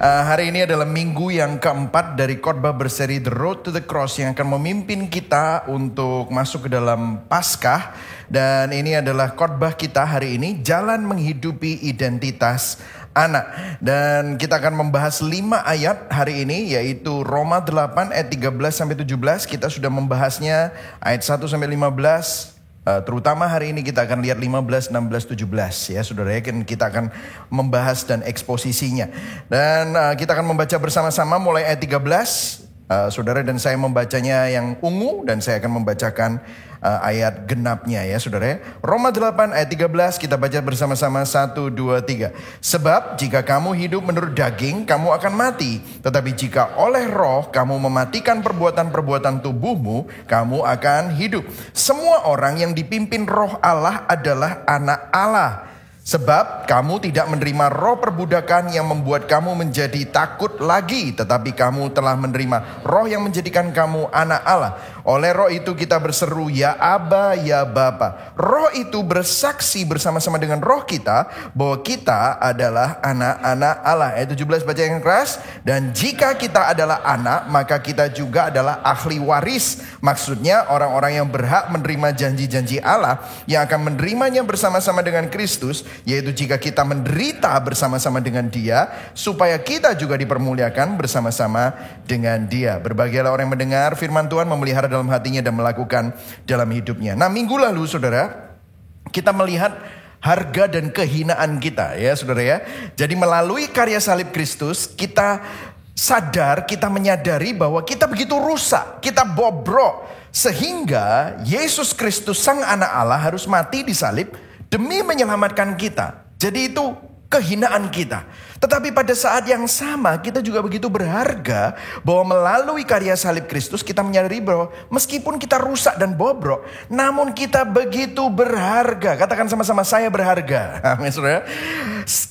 Hari ini adalah minggu yang keempat dari khotbah berseri The Road to the Cross yang akan memimpin kita untuk masuk ke dalam Paskah. Dan ini adalah khotbah kita hari ini, Jalan Menghidupi Identitas Anak. Dan kita akan membahas 5 ayat hari ini, yaitu Roma 8 ayat 13-17. Kita sudah membahasnya ayat 1-15. Terutama hari ini kita akan lihat 15, 16, 17 ya saudara ya. Kita akan membahas dan eksposisinya. Dan kita akan membaca bersama-sama mulai ayat 13. Saudara dan saya membacanya yang ungu dan saya akan membacakan ayat genapnya ya saudara ya. Roma 8 ayat 13 kita baca bersama-sama 1, 2, 3. Sebab jika kamu hidup menurut daging kamu akan mati. Tetapi jika oleh roh kamu mematikan perbuatan-perbuatan tubuhmu, kamu akan hidup. Semua orang yang dipimpin roh Allah adalah anak Allah. Sebab kamu tidak menerima roh perbudakan yang membuat kamu menjadi takut lagi. Tetapi kamu telah menerima roh yang menjadikan kamu anak Allah. Oleh roh itu kita berseru, ya Aba, ya Bapa. Roh itu bersaksi bersama-sama dengan roh kita bahwa kita adalah anak-anak Allah. Ayat 17 baca yang keras. Dan jika kita adalah anak, maka kita juga adalah ahli waris. Maksudnya orang-orang yang berhak menerima janji-janji Allah yang akan menerimanya bersama-sama dengan Kristus. Yaitu jika kita menderita bersama-sama dengan Dia, supaya kita juga dipermuliakan bersama-sama dengan Dia. Berbahagialah orang yang mendengar firman Tuhan, memelihara dalam hatinya dan melakukan dalam hidupnya. Nah, minggu lalu saudara, kita melihat harga dan kehinaan kita ya saudara ya. Jadi melalui karya salib Kristus kita sadar, kita menyadari bahwa kita begitu rusak, kita bobrok. Sehingga Yesus Kristus sang anak Allah harus mati di salib demi menyelamatkan kita. Jadi itu kehinaan kita. Tetapi pada saat yang sama kita juga begitu berharga bahwa melalui karya salib Kristus kita menyadari bahwa meskipun kita rusak dan bobrok, namun kita begitu berharga. Katakan sama-sama, saya berharga. Amin saudara.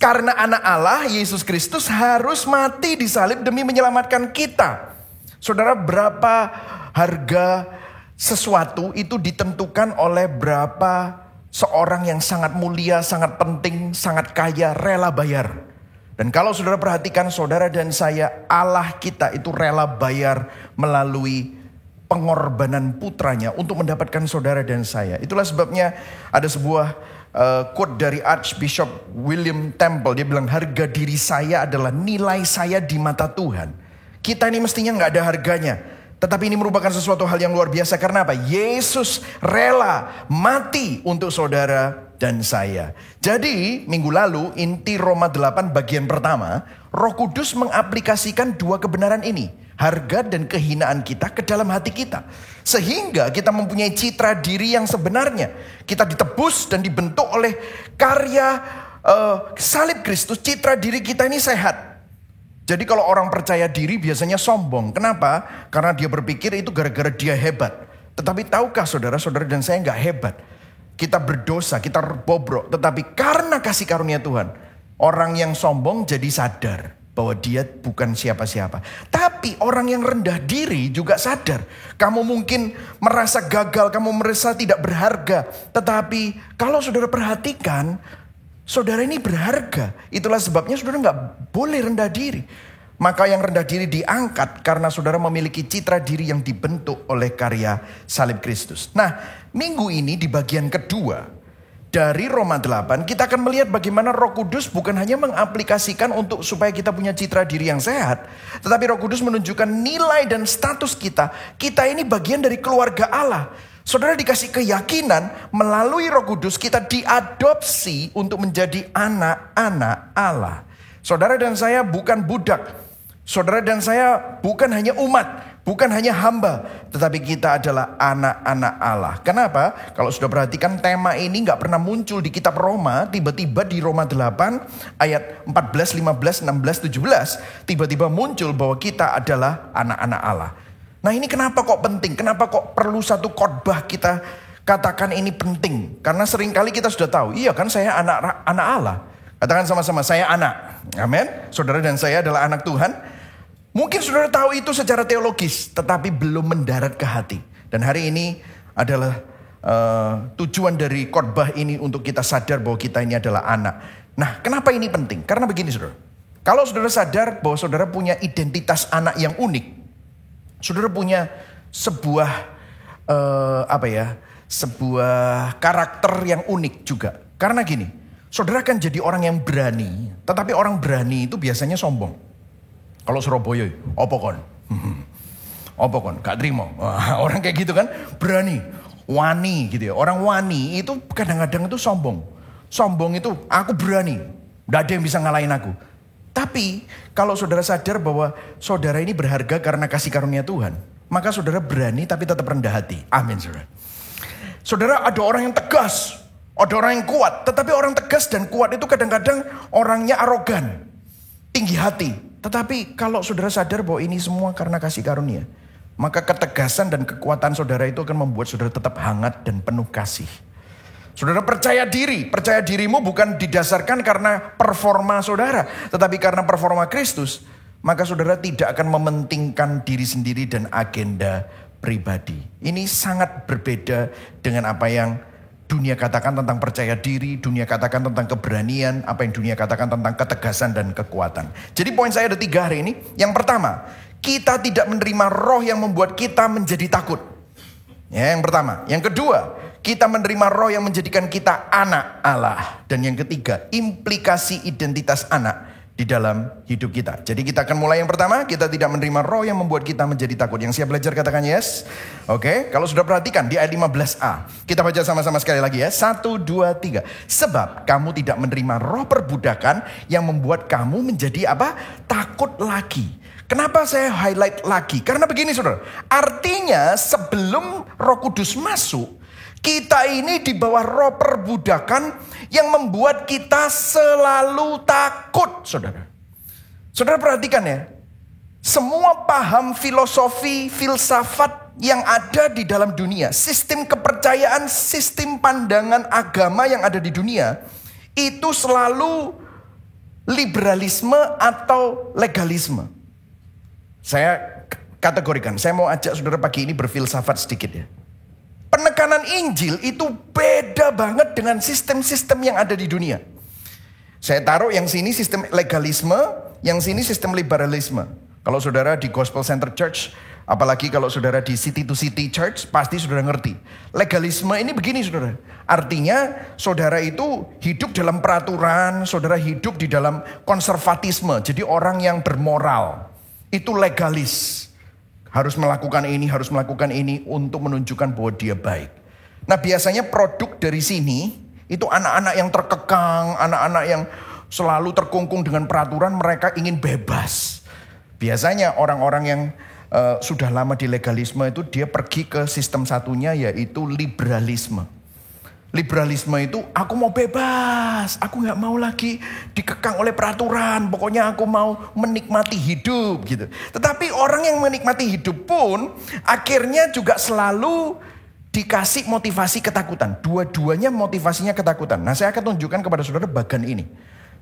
Karena anak Allah Yesus Kristus harus mati di salib demi menyelamatkan kita. Saudara, berapa harga sesuatu itu ditentukan oleh berapa seorang yang sangat mulia, sangat penting, sangat kaya, rela bayar. Dan kalau saudara perhatikan, saudara dan saya, Allah kita itu rela bayar melalui pengorbanan putranya untuk mendapatkan saudara dan saya. Itulah sebabnya ada sebuah quote dari Archbishop William Temple. Dia bilang, harga diri saya adalah nilai saya di mata Tuhan. Kita ini mestinya gak ada harganya. Tetapi ini merupakan sesuatu hal yang luar biasa. Karena apa? Yesus rela mati untuk saudara dan saya. Jadi minggu lalu inti Roma 8 bagian pertama, Roh Kudus mengaplikasikan 2 kebenaran ini. Harga dan kehinaan kita ke dalam hati kita. Sehingga kita mempunyai citra diri yang sebenarnya. Kita ditebus dan dibentuk oleh karya salib Kristus. Citra diri kita ini sehat. Jadi kalau orang percaya diri biasanya sombong. Kenapa? Karena dia berpikir itu gara-gara dia hebat. Tetapi tahukah saudara-saudara dan saya gak hebat. Kita berdosa, kita bobrok. Tetapi karena kasih karunia Tuhan, orang yang sombong jadi sadar bahwa dia bukan siapa-siapa. Tapi orang yang rendah diri juga sadar. Kamu mungkin merasa gagal, kamu merasa tidak berharga. Tetapi kalau saudara perhatikan, saudara ini berharga. Itulah sebabnya saudara gak boleh rendah diri. Maka yang rendah diri diangkat karena saudara memiliki citra diri yang dibentuk oleh karya salib Kristus. Nah, minggu ini di bagian kedua dari Roma 8 kita akan melihat bagaimana Roh Kudus bukan hanya mengaplikasikan untuk supaya kita punya citra diri yang sehat. Tetapi Roh Kudus menunjukkan nilai dan status kita. Kita ini bagian dari keluarga Allah. Saudara dikasih keyakinan melalui Roh Kudus kita diadopsi untuk menjadi anak-anak Allah. Saudara dan saya bukan budak. Saudara dan saya bukan hanya umat, bukan hanya hamba, tetapi kita adalah anak-anak Allah. Kenapa? Kalau sudah perhatikan tema ini gak pernah muncul di kitab Roma. Tiba-tiba di Roma 8 ayat 14, 15, 16, 17 tiba-tiba muncul bahwa kita adalah anak-anak Allah. Nah, ini kenapa kok penting? Kenapa kok perlu satu khotbah kita katakan ini penting? Karena seringkali kita sudah tahu, iya kan saya anak Allah. Katakan sama-sama, saya anak. Amin. Saudara dan saya adalah anak Tuhan. Mungkin saudara tahu itu secara teologis, tetapi belum mendarat ke hati. Dan hari ini adalah tujuan dari khotbah ini untuk kita sadar bahwa kita ini adalah anak. Nah, kenapa ini penting? Karena begini saudara. Kalau saudara sadar bahwa saudara punya identitas anak yang unik, saudara punya sebuah sebuah karakter yang unik juga. Karena gini, saudara kan jadi orang yang berani, tetapi orang berani itu biasanya sombong. Kalau Surabaya, opo kon? Opo kon? Gak terima. Orang kayak gitu kan, berani, wani gitu ya. Orang wani itu kadang-kadang itu sombong. Sombong itu, aku berani, gak ada yang bisa ngalahin aku. Tapi kalau saudara sadar bahwa saudara ini berharga karena kasih karunia Tuhan, maka saudara berani tapi tetap rendah hati. Amin, saudara. Saudara, ada orang yang tegas, ada orang yang kuat. Tetapi orang tegas dan kuat itu kadang-kadang orangnya arogan, tinggi hati. Tetapi kalau saudara sadar bahwa ini semua karena kasih karunia, maka ketegasan dan kekuatan saudara itu akan membuat saudara tetap hangat dan penuh kasih. Saudara percaya diri. Percaya dirimu bukan didasarkan karena performa saudara, tetapi karena performa Kristus. Maka saudara tidak akan mementingkan diri sendiri dan agenda pribadi. Ini sangat berbeda dengan apa yang dunia katakan tentang percaya diri, dunia katakan tentang keberanian, apa yang dunia katakan tentang ketegasan dan kekuatan. Jadi poin saya ada 3 hari ini. Yang pertama, kita tidak menerima roh yang membuat kita menjadi takut. Ya, yang pertama. Yang kedua, kita menerima roh yang menjadikan kita anak Allah. Dan yang ketiga, implikasi identitas anak di dalam hidup kita. Jadi kita akan mulai yang pertama, kita tidak menerima roh yang membuat kita menjadi takut. Yang siap belajar katakan yes. Oke, kalau sudah perhatikan di ayat 15a. Kita baca sama-sama sekali lagi ya. 1, 2, 3. Sebab kamu tidak menerima roh perbudakan yang membuat kamu menjadi apa? Takut lagi. Kenapa saya highlight lagi? Karena begini saudara. Artinya sebelum Roh Kudus masuk, kita ini di bawah roh perbudakan yang membuat kita selalu takut, saudara. Saudara perhatikan ya. Semua paham filosofi, filsafat yang ada di dalam dunia, sistem kepercayaan, sistem pandangan agama yang ada di dunia, itu selalu liberalisme atau legalisme. Saya kategorikan, saya mau ajak saudara pagi ini berfilsafat sedikit ya. Penekanan Injil itu beda banget dengan sistem-sistem yang ada di dunia. Saya taruh yang sini sistem legalisme, yang sini sistem liberalisme. Kalau saudara di Gospel Center Church, apalagi kalau saudara di City to City Church, pasti saudara ngerti. Legalisme ini begini saudara. Artinya saudara itu hidup dalam peraturan, saudara hidup di dalam konservatisme. Jadi orang yang bermoral, itu legalis. Harus melakukan ini untuk menunjukkan bahwa dia baik. Nah biasanya produk dari sini itu anak-anak yang terkekang, anak-anak yang selalu terkungkung dengan peraturan, mereka ingin bebas. Biasanya orang-orang yang sudah lama di legalisme itu dia pergi ke sistem satunya yaitu liberalisme. Liberalisme itu aku mau bebas, aku gak mau lagi dikekang oleh peraturan, pokoknya aku mau menikmati hidup gitu. Tetapi orang yang menikmati hidup pun akhirnya juga selalu dikasih motivasi ketakutan. Dua-duanya motivasinya ketakutan. Nah saya akan tunjukkan kepada saudara bagian ini.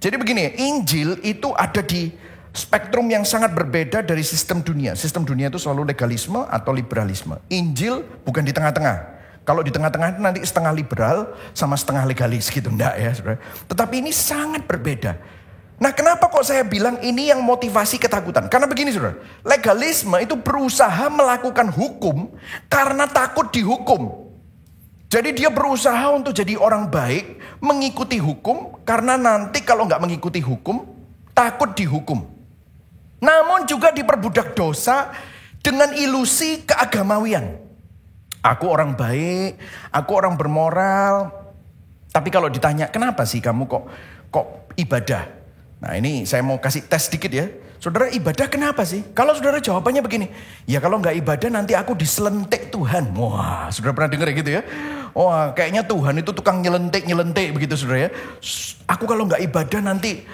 Jadi begini, Injil itu ada di spektrum yang sangat berbeda dari sistem dunia. Sistem dunia itu selalu legalisme atau liberalisme. Injil bukan di tengah-tengah. Kalau di tengah-tengah itu nanti setengah liberal sama setengah legalis gitu. Enggak ya saudara. Tetapi ini sangat berbeda. Nah kenapa kok saya bilang ini yang motivasi ketakutan? Karena begini saudara. Legalisme itu berusaha melakukan hukum karena takut dihukum. Jadi dia berusaha untuk jadi orang baik, mengikuti hukum. Karena nanti kalau nggak mengikuti hukum, takut dihukum. Namun juga diperbudak dosa dengan ilusi keagamawian. Aku orang baik, aku orang bermoral. Tapi kalau ditanya, kenapa sih kamu kok ibadah? Nah ini saya mau kasih tes sedikit ya. Saudara ibadah kenapa sih? Kalau saudara jawabannya begini, ya kalau nggak ibadah nanti aku diselentik Tuhan. Wah, saudara pernah dengar gitu ya? Wah, kayaknya Tuhan itu tukang nyelentik begitu saudara ya. Aku kalau nggak ibadah nanti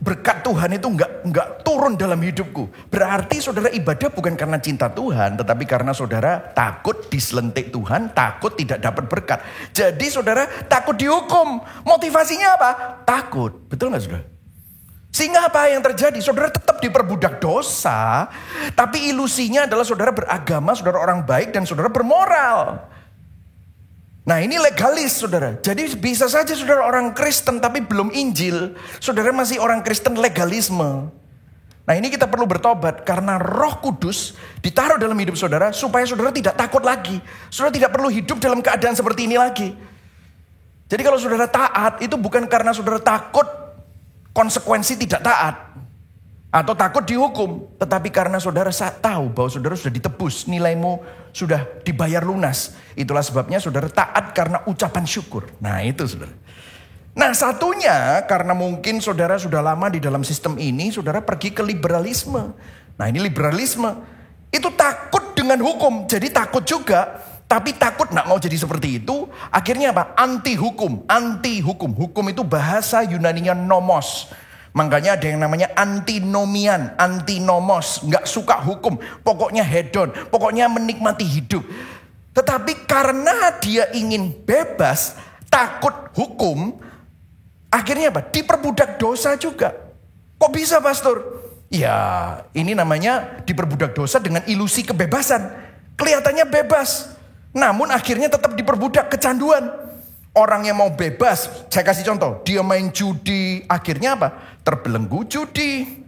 berkat Tuhan itu nggak turun dalam hidupku. Berarti saudara ibadah bukan karena cinta Tuhan, tetapi karena saudara takut diselentik Tuhan, takut tidak dapat berkat. Jadi saudara takut dihukum. Motivasinya apa? Takut. Betul nggak saudara? Sehingga apa yang terjadi? Saudara tetap diperbudak dosa, tapi ilusinya adalah saudara beragama, saudara orang baik, dan saudara bermoral. Nah ini legalis saudara. Jadi bisa saja saudara orang Kristen tapi belum Injil. Saudara masih orang Kristen legalisme. Nah ini kita perlu bertobat karena Roh Kudus ditaruh dalam hidup saudara supaya saudara tidak takut lagi. Saudara tidak perlu hidup dalam keadaan seperti ini lagi. Jadi kalau saudara taat itu bukan karena saudara takut konsekuensi tidak taat. Atau takut dihukum. Tetapi karena saudara tahu bahwa saudara sudah ditebus. Nilaimu sudah dibayar lunas. Itulah sebabnya saudara taat karena ucapan syukur. Nah itu saudara. Nah satunya karena mungkin saudara sudah lama di dalam sistem ini. Saudara pergi ke liberalisme. Nah ini liberalisme. Itu takut dengan hukum. Jadi takut juga. Tapi takut gak mau jadi seperti itu. Akhirnya apa? Anti hukum. Anti hukum. Hukum itu bahasa Yunaninya nomos. Makanya ada yang namanya antinomian, antinomos, nggak suka hukum, pokoknya hedon, pokoknya menikmati hidup. Tetapi karena dia ingin bebas, takut hukum, akhirnya apa? Diperbudak dosa juga. Kok bisa pastor? Ya ini namanya diperbudak dosa dengan ilusi kebebasan. Kelihatannya bebas, namun akhirnya tetap diperbudak kecanduan. Orang yang mau bebas, saya kasih contoh, dia main judi, akhirnya apa? Terbelenggu judi.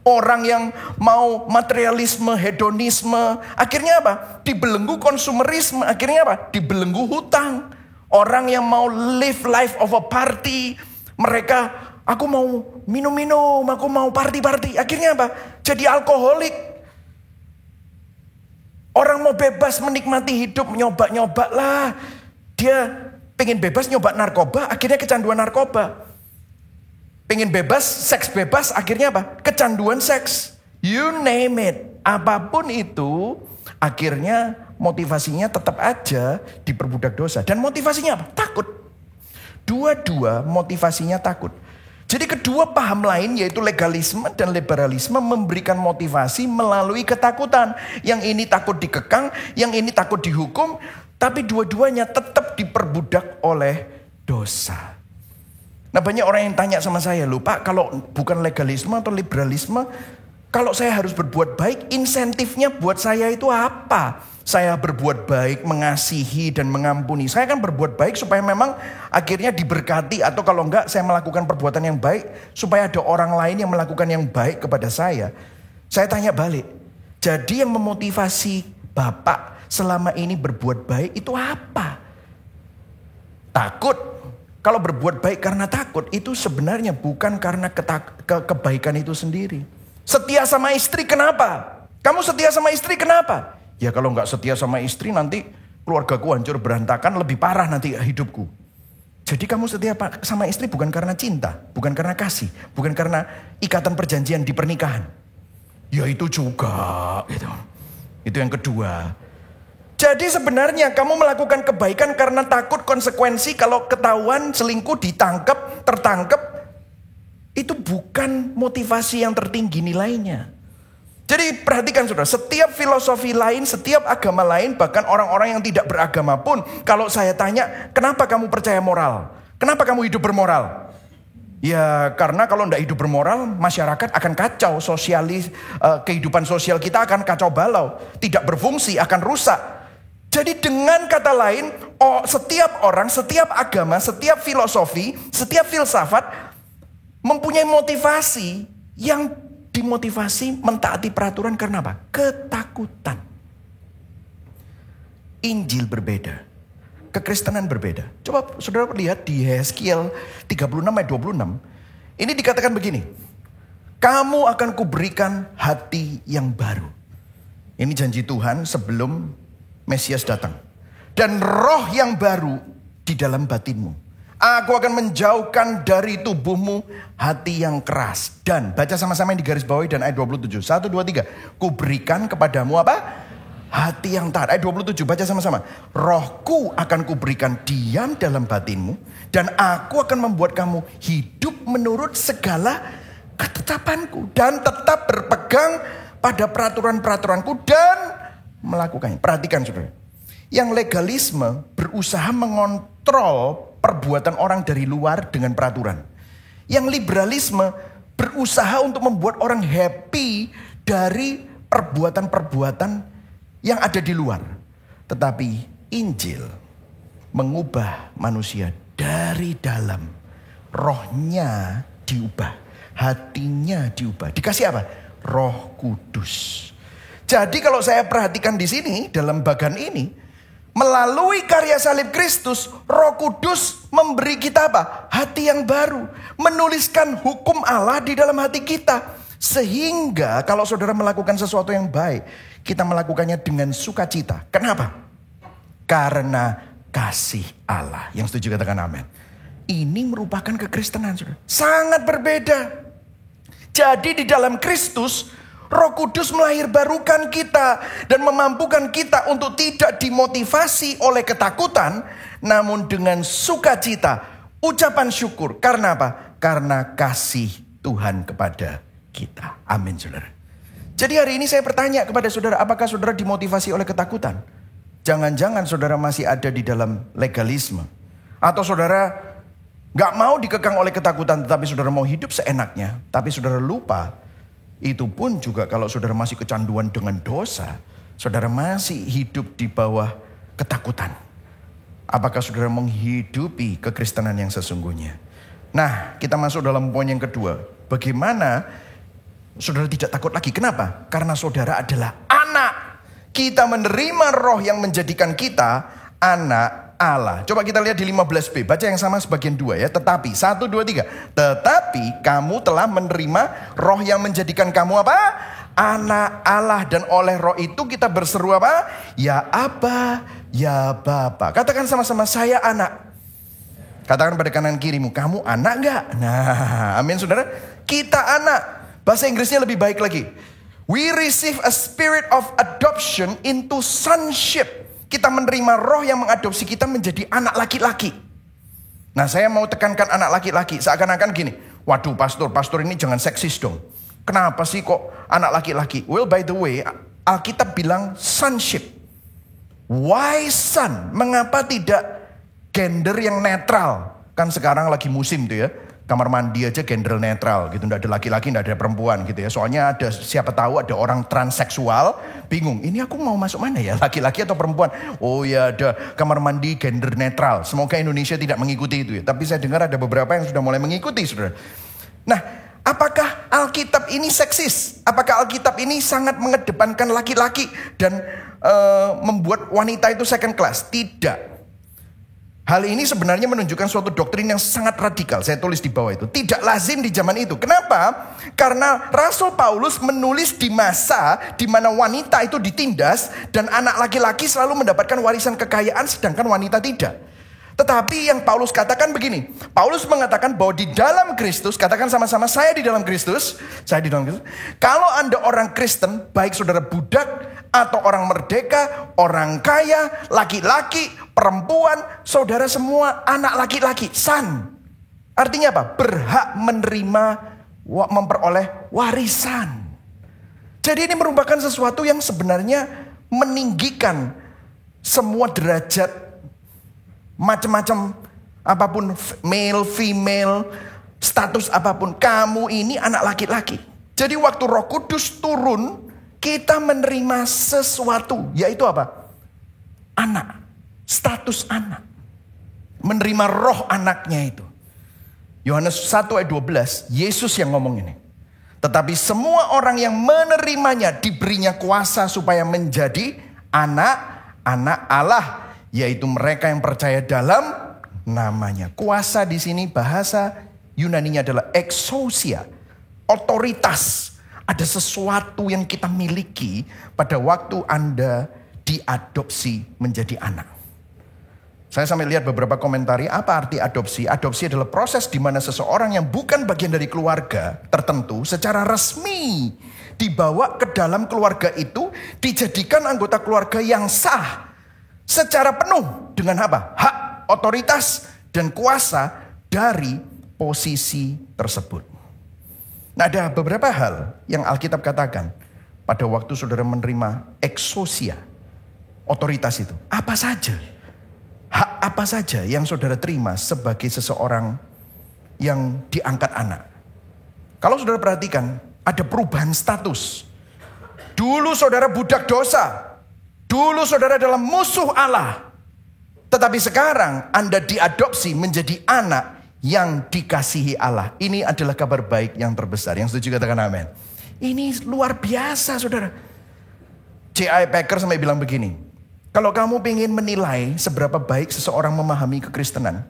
Orang yang mau materialisme, hedonisme, akhirnya apa? Dibelenggu konsumerisme, akhirnya apa? Dibelenggu hutang. Orang yang mau live life of a party, mereka, aku mau minum-minum, aku mau party-party, akhirnya apa? Jadi alkoholik. Orang mau bebas menikmati hidup, nyoba-nyoba lah. Dia pengen bebas nyoba narkoba, akhirnya kecanduan narkoba. Pengen bebas, seks bebas, akhirnya apa? Kecanduan seks. You name it. Apapun itu, akhirnya motivasinya tetap aja diperbudak dosa. Dan motivasinya apa? Takut. Dua-dua motivasinya takut. Jadi kedua paham lain yaitu legalisme dan liberalisme memberikan motivasi melalui ketakutan. Yang ini takut dikekang, yang ini takut dihukum. Tapi dua-duanya tetap diperbudak oleh dosa. Nah banyak orang yang tanya sama saya, loh Pak kalau bukan legalisme atau liberalisme, kalau saya harus berbuat baik, insentifnya buat saya itu apa? Saya berbuat baik, mengasihi dan mengampuni. Saya kan berbuat baik supaya memang akhirnya diberkati. Atau kalau enggak saya melakukan perbuatan yang baik, supaya ada orang lain yang melakukan yang baik kepada saya. Saya tanya balik, jadi yang memotivasi Bapak selama ini berbuat baik itu apa? Takut. Kalau berbuat baik karena takut itu sebenarnya bukan karena kebaikan itu sendiri. Setia sama istri kenapa? Kamu setia sama istri kenapa? Ya kalau nggak setia sama istri nanti keluargaku hancur berantakan, lebih parah nanti hidupku. Jadi kamu setia sama istri bukan karena cinta, bukan karena kasih, bukan karena ikatan perjanjian di pernikahan. Ya itu juga gitu. Itu yang kedua. Jadi sebenarnya kamu melakukan kebaikan karena takut konsekuensi kalau ketahuan selingkuh, ditangkap, tertangkap. Itu bukan motivasi yang tertinggi nilainya. Jadi perhatikan saudara, setiap filosofi lain, setiap agama lain, bahkan orang-orang yang tidak beragama pun, kalau saya tanya, kenapa kamu percaya moral? Kenapa kamu hidup bermoral? Ya karena kalau tidak hidup bermoral, masyarakat akan kacau, kehidupan sosial kita akan kacau balau, tidak berfungsi, akan rusak. Jadi dengan kata lain, setiap orang, setiap agama, setiap filosofi, setiap filsafat mempunyai motivasi yang dimotivasi mentaati peraturan karena apa? Ketakutan. Injil berbeda. Kekristenan berbeda. Coba saudara lihat di Yeskiel 36 ayat 26. Ini dikatakan begini. Kamu akan kuberikan hati yang baru. Ini janji Tuhan sebelum Mesias datang. Dan roh yang baru di dalam batinmu. Aku akan menjauhkan dari tubuhmu hati yang keras. Dan baca sama-sama yang digarisbawahi dan ayat 27. 1, 2, 3. Kuberikan kepadamu apa? Hati yang taat. Ayat 27 baca sama-sama. Rohku akan kuberikan diam dalam batinmu. Dan aku akan membuat kamu hidup menurut segala ketetapanku. Dan tetap berpegang pada peraturan-peraturanku dan melakukannya. Perhatikan saudara. Yang legalisme berusaha mengontrol perbuatan orang dari luar dengan peraturan. Yang liberalisme berusaha untuk membuat orang happy dari perbuatan-perbuatan yang ada di luar. Tetapi Injil mengubah manusia dari dalam. Rohnya diubah, hatinya diubah. Dikasih apa? Roh Kudus. Jadi kalau saya perhatikan di sini dalam bagian ini, melalui karya salib Kristus, Roh Kudus memberi kita apa? Hati yang baru, menuliskan hukum Allah di dalam hati kita. Sehingga kalau saudara melakukan sesuatu yang baik, kita melakukannya dengan sukacita. Kenapa? Karena kasih Allah. Yang setuju katakan amin. Ini merupakan kekristenan, saudara. Sangat berbeda. Jadi di dalam Kristus, Roh Kudus melahirbarukan kita dan memampukan kita untuk tidak dimotivasi oleh ketakutan, namun dengan sukacita, ucapan syukur. Karena apa? Karena kasih Tuhan kepada kita. Amin, saudara. Jadi hari ini saya bertanya kepada saudara, apakah saudara dimotivasi oleh ketakutan? Jangan-jangan saudara masih ada di dalam legalisme. Atau saudara gak mau dikekang oleh ketakutan, tetapi saudara mau hidup seenaknya. Tapi saudara lupa, itu pun juga kalau saudara masih kecanduan dengan dosa, saudara masih hidup di bawah ketakutan. Apakah saudara menghidupi kekristenan yang sesungguhnya? Nah, kita masuk dalam poin yang kedua. Bagaimana saudara tidak takut lagi? Kenapa? Karena saudara adalah anak. Kita menerima roh yang menjadikan kita anak Allah. Coba kita lihat di 15b. Baca yang sama sebagian 2 ya. Tetapi, 1, 2, 3. Tetapi kamu telah menerima roh yang menjadikan kamu apa? Anak Allah. Dan oleh roh itu kita berseru apa? Ya Aba, ya Bapa. Katakan sama-sama, saya anak. Katakan pada kanan kirimu, kamu anak gak? Nah, amin saudara. Kita anak. Bahasa Inggrisnya lebih baik lagi. We receive a spirit of adoption into sonship. Kita menerima roh yang mengadopsi kita menjadi anak laki-laki. Nah, saya mau tekankan anak laki-laki. Seakan-akan gini, waduh pastor ini jangan seksis dong. Kenapa sih kok anak laki-laki? Well, by the way, Alkitab bilang sonship. Why son? Mengapa tidak gender yang netral? Kan sekarang lagi musim tuh ya. Kamar mandi aja gender netral gitu. Nggak ada laki-laki, nggak ada perempuan gitu ya. Soalnya ada, siapa tahu ada orang transseksual bingung. Ini aku mau masuk mana ya? Laki-laki atau perempuan? Oh ya, ada kamar mandi gender netral. Semoga Indonesia tidak mengikuti itu ya. Tapi saya dengar ada beberapa yang sudah mulai mengikuti, saudara. Nah, apakah Alkitab ini seksis? Apakah Alkitab ini sangat mengedepankan laki-laki dan membuat wanita itu second class? Tidak. Hal ini sebenarnya menunjukkan suatu doktrin yang sangat radikal. Saya tulis di bawah itu. Tidak lazim di zaman itu. Kenapa? Karena Rasul Paulus menulis di masa di mana wanita itu ditindas dan anak laki-laki selalu mendapatkan warisan kekayaan sedangkan wanita tidak. Tetapi yang Paulus katakan begini. Paulus mengatakan bahwa di dalam Kristus, katakan sama-sama, saya di dalam Kristus. Saya di dalam Kristus. Kalau Anda orang Kristen, baik saudara budak atau orang merdeka, orang kaya, laki-laki, perempuan, saudara semua anak laki-laki, son. Artinya apa? Berhak menerima, memperoleh warisan. Jadi ini merupakan sesuatu yang sebenarnya meninggikan semua derajat, macam-macam, apapun, male, female, status apapun. Kamu ini anak laki-laki. Jadi waktu Roh Kudus turun, kita menerima sesuatu, yaitu apa? Anak. Status anak. Menerima roh anaknya itu. Yohanes 1 ayat 12, Yesus yang ngomong ini. Tetapi semua orang yang menerimanya diberinya kuasa supaya menjadi anak-anak Allah. Yaitu mereka yang percaya dalam namanya. Kuasa di sini bahasa Yunaninya adalah exousia. Otoritas. Ada sesuatu yang kita miliki pada waktu Anda diadopsi menjadi anak. Saya sampai lihat beberapa komentari, apa arti adopsi? Adopsi adalah proses di mana seseorang yang bukan bagian dari keluarga tertentu secara resmi dibawa ke dalam keluarga itu, dijadikan anggota keluarga yang sah secara penuh dengan apa? Hak, otoritas, dan kuasa dari posisi tersebut. Nah, ada beberapa hal yang Alkitab katakan pada waktu saudara menerima exousia, otoritas itu. Apa saja? Hak apa saja yang saudara terima sebagai seseorang yang diangkat anak? Kalau saudara perhatikan, ada perubahan status. Dulu saudara budak dosa. Dulu saudara adalah musuh Allah. Tetapi sekarang Anda diadopsi menjadi anak yang dikasihi Allah. Ini adalah kabar baik yang terbesar. Yang setuju katakan amin. Ini luar biasa saudara. J.I. Packer sampai bilang begini. Kalau kamu ingin menilai seberapa baik seseorang memahami kekristenan,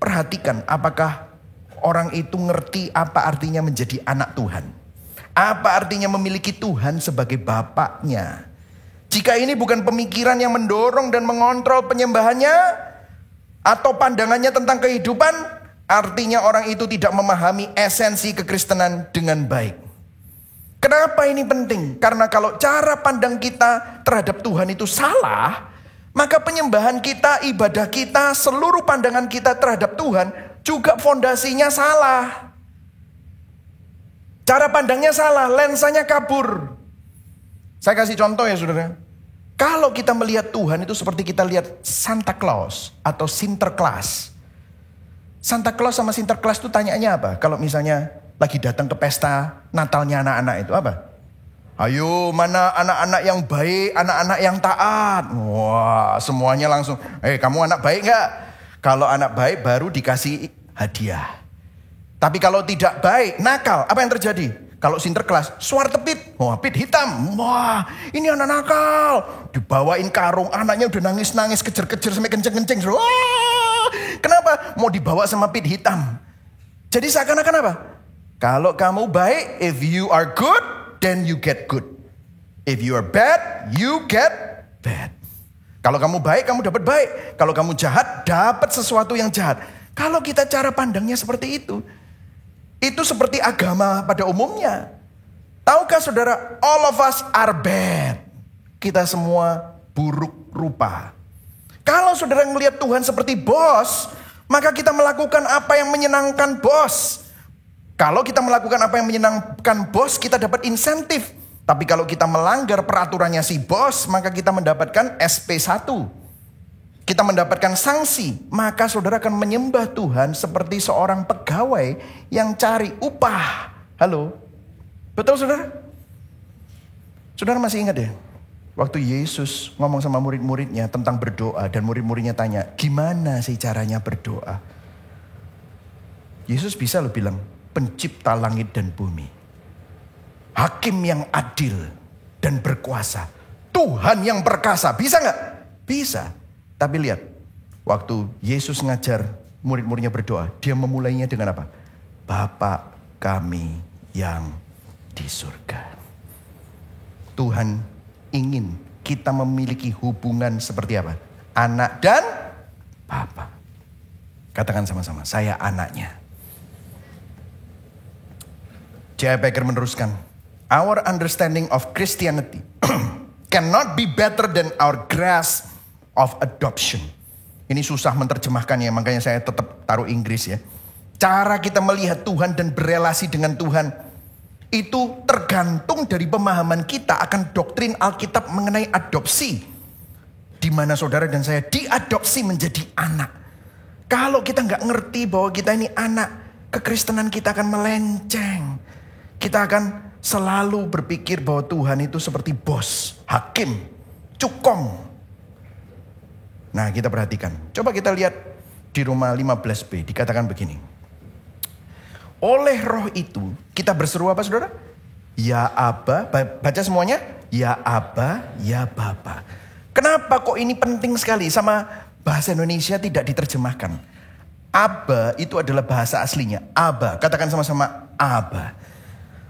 perhatikan apakah orang itu ngerti apa artinya menjadi anak Tuhan. Apa artinya memiliki Tuhan sebagai bapaknya. Jika ini bukan pemikiran yang mendorong dan mengontrol penyembahannya, atau pandangannya tentang kehidupan, artinya orang itu tidak memahami esensi kekristenan dengan baik. Kenapa ini penting? Karena kalau cara pandang kita terhadap Tuhan itu salah, maka penyembahan kita, ibadah kita, seluruh pandangan kita terhadap Tuhan juga fondasinya salah. Cara pandangnya salah, lensanya kabur. Saya kasih contoh ya saudara. Kalau kita melihat Tuhan itu seperti kita lihat Santa Claus atau Sinterklas. Santa Claus sama Sinterklas itu tanyaannya apa? Kalau misalnya lagi datang ke pesta Natalnya anak-anak itu apa? Ayo mana anak-anak yang baik, anak-anak yang taat. Wah semuanya langsung, kamu anak baik gak? Kalau anak baik baru dikasih hadiah. Tapi kalau tidak baik, nakal, apa yang terjadi? Kalau Sinterklas, Swartepit, pit hitam. Wah, ini anak nakal. Dibawain karung, anaknya udah nangis-nangis, kejar-kejar sampai kenceng-kenceng. Wah, kenapa? Mau dibawa sama pit hitam. Jadi seakan-akan apa? Kalau kamu baik, if you are good, then you get good. If you are bad, you get bad. Kalau kamu baik, kamu dapat baik. Kalau kamu jahat, dapat sesuatu yang jahat. Kalau kita cara pandangnya seperti itu seperti agama pada umumnya. Tahukah saudara, all of us are bad. Kita semua buruk rupa. Kalau saudara melihat Tuhan seperti bos, maka kita melakukan apa yang menyenangkan bos. Kalau kita melakukan apa yang menyenangkan bos, kita dapat insentif. Tapi kalau kita melanggar peraturannya si bos, maka kita mendapatkan SP1. Kita mendapatkan sanksi, maka saudara akan menyembah Tuhan seperti seorang pegawai yang cari upah. Halo? Betul saudara? Saudara masih ingat ya? Waktu Yesus ngomong sama murid-muridnya tentang berdoa dan murid-muridnya tanya, gimana sih caranya berdoa? Yesus bisa loh bilang, pencipta langit dan bumi. Hakim yang adil dan berkuasa. Tuhan yang perkasa. Bisa gak? Bisa. Tapi lihat, waktu Yesus ngajar murid-muridnya berdoa, dia memulainya dengan apa? Bapa kami yang di surga. Tuhan ingin kita memiliki hubungan seperti apa? Anak dan Bapa. Katakan sama-sama, saya anaknya. J.I. Packer meneruskan, our understanding of Christianity cannot be better than our grasp of adoption. Ini susah menerjemahkannya, makanya saya tetap taruh Inggris ya. Cara kita melihat Tuhan dan berelasi dengan Tuhan itu tergantung dari pemahaman kita akan doktrin Alkitab mengenai adopsi. Di mana saudara dan saya diadopsi menjadi anak. Kalau kita nggak ngerti bahwa kita ini anak, kekristenan kita akan melenceng. Kita akan selalu berpikir bahwa Tuhan itu seperti bos, hakim, cukong. Nah kita perhatikan. Coba kita lihat di Roma 15b. Dikatakan begini. Oleh roh itu kita berseru apa saudara? Ya Aba. Baca semuanya. Ya Aba, ya Bapa. Kenapa kok ini penting sekali? Sama bahasa Indonesia tidak diterjemahkan. Aba itu adalah bahasa aslinya. Aba. Katakan sama-sama Aba.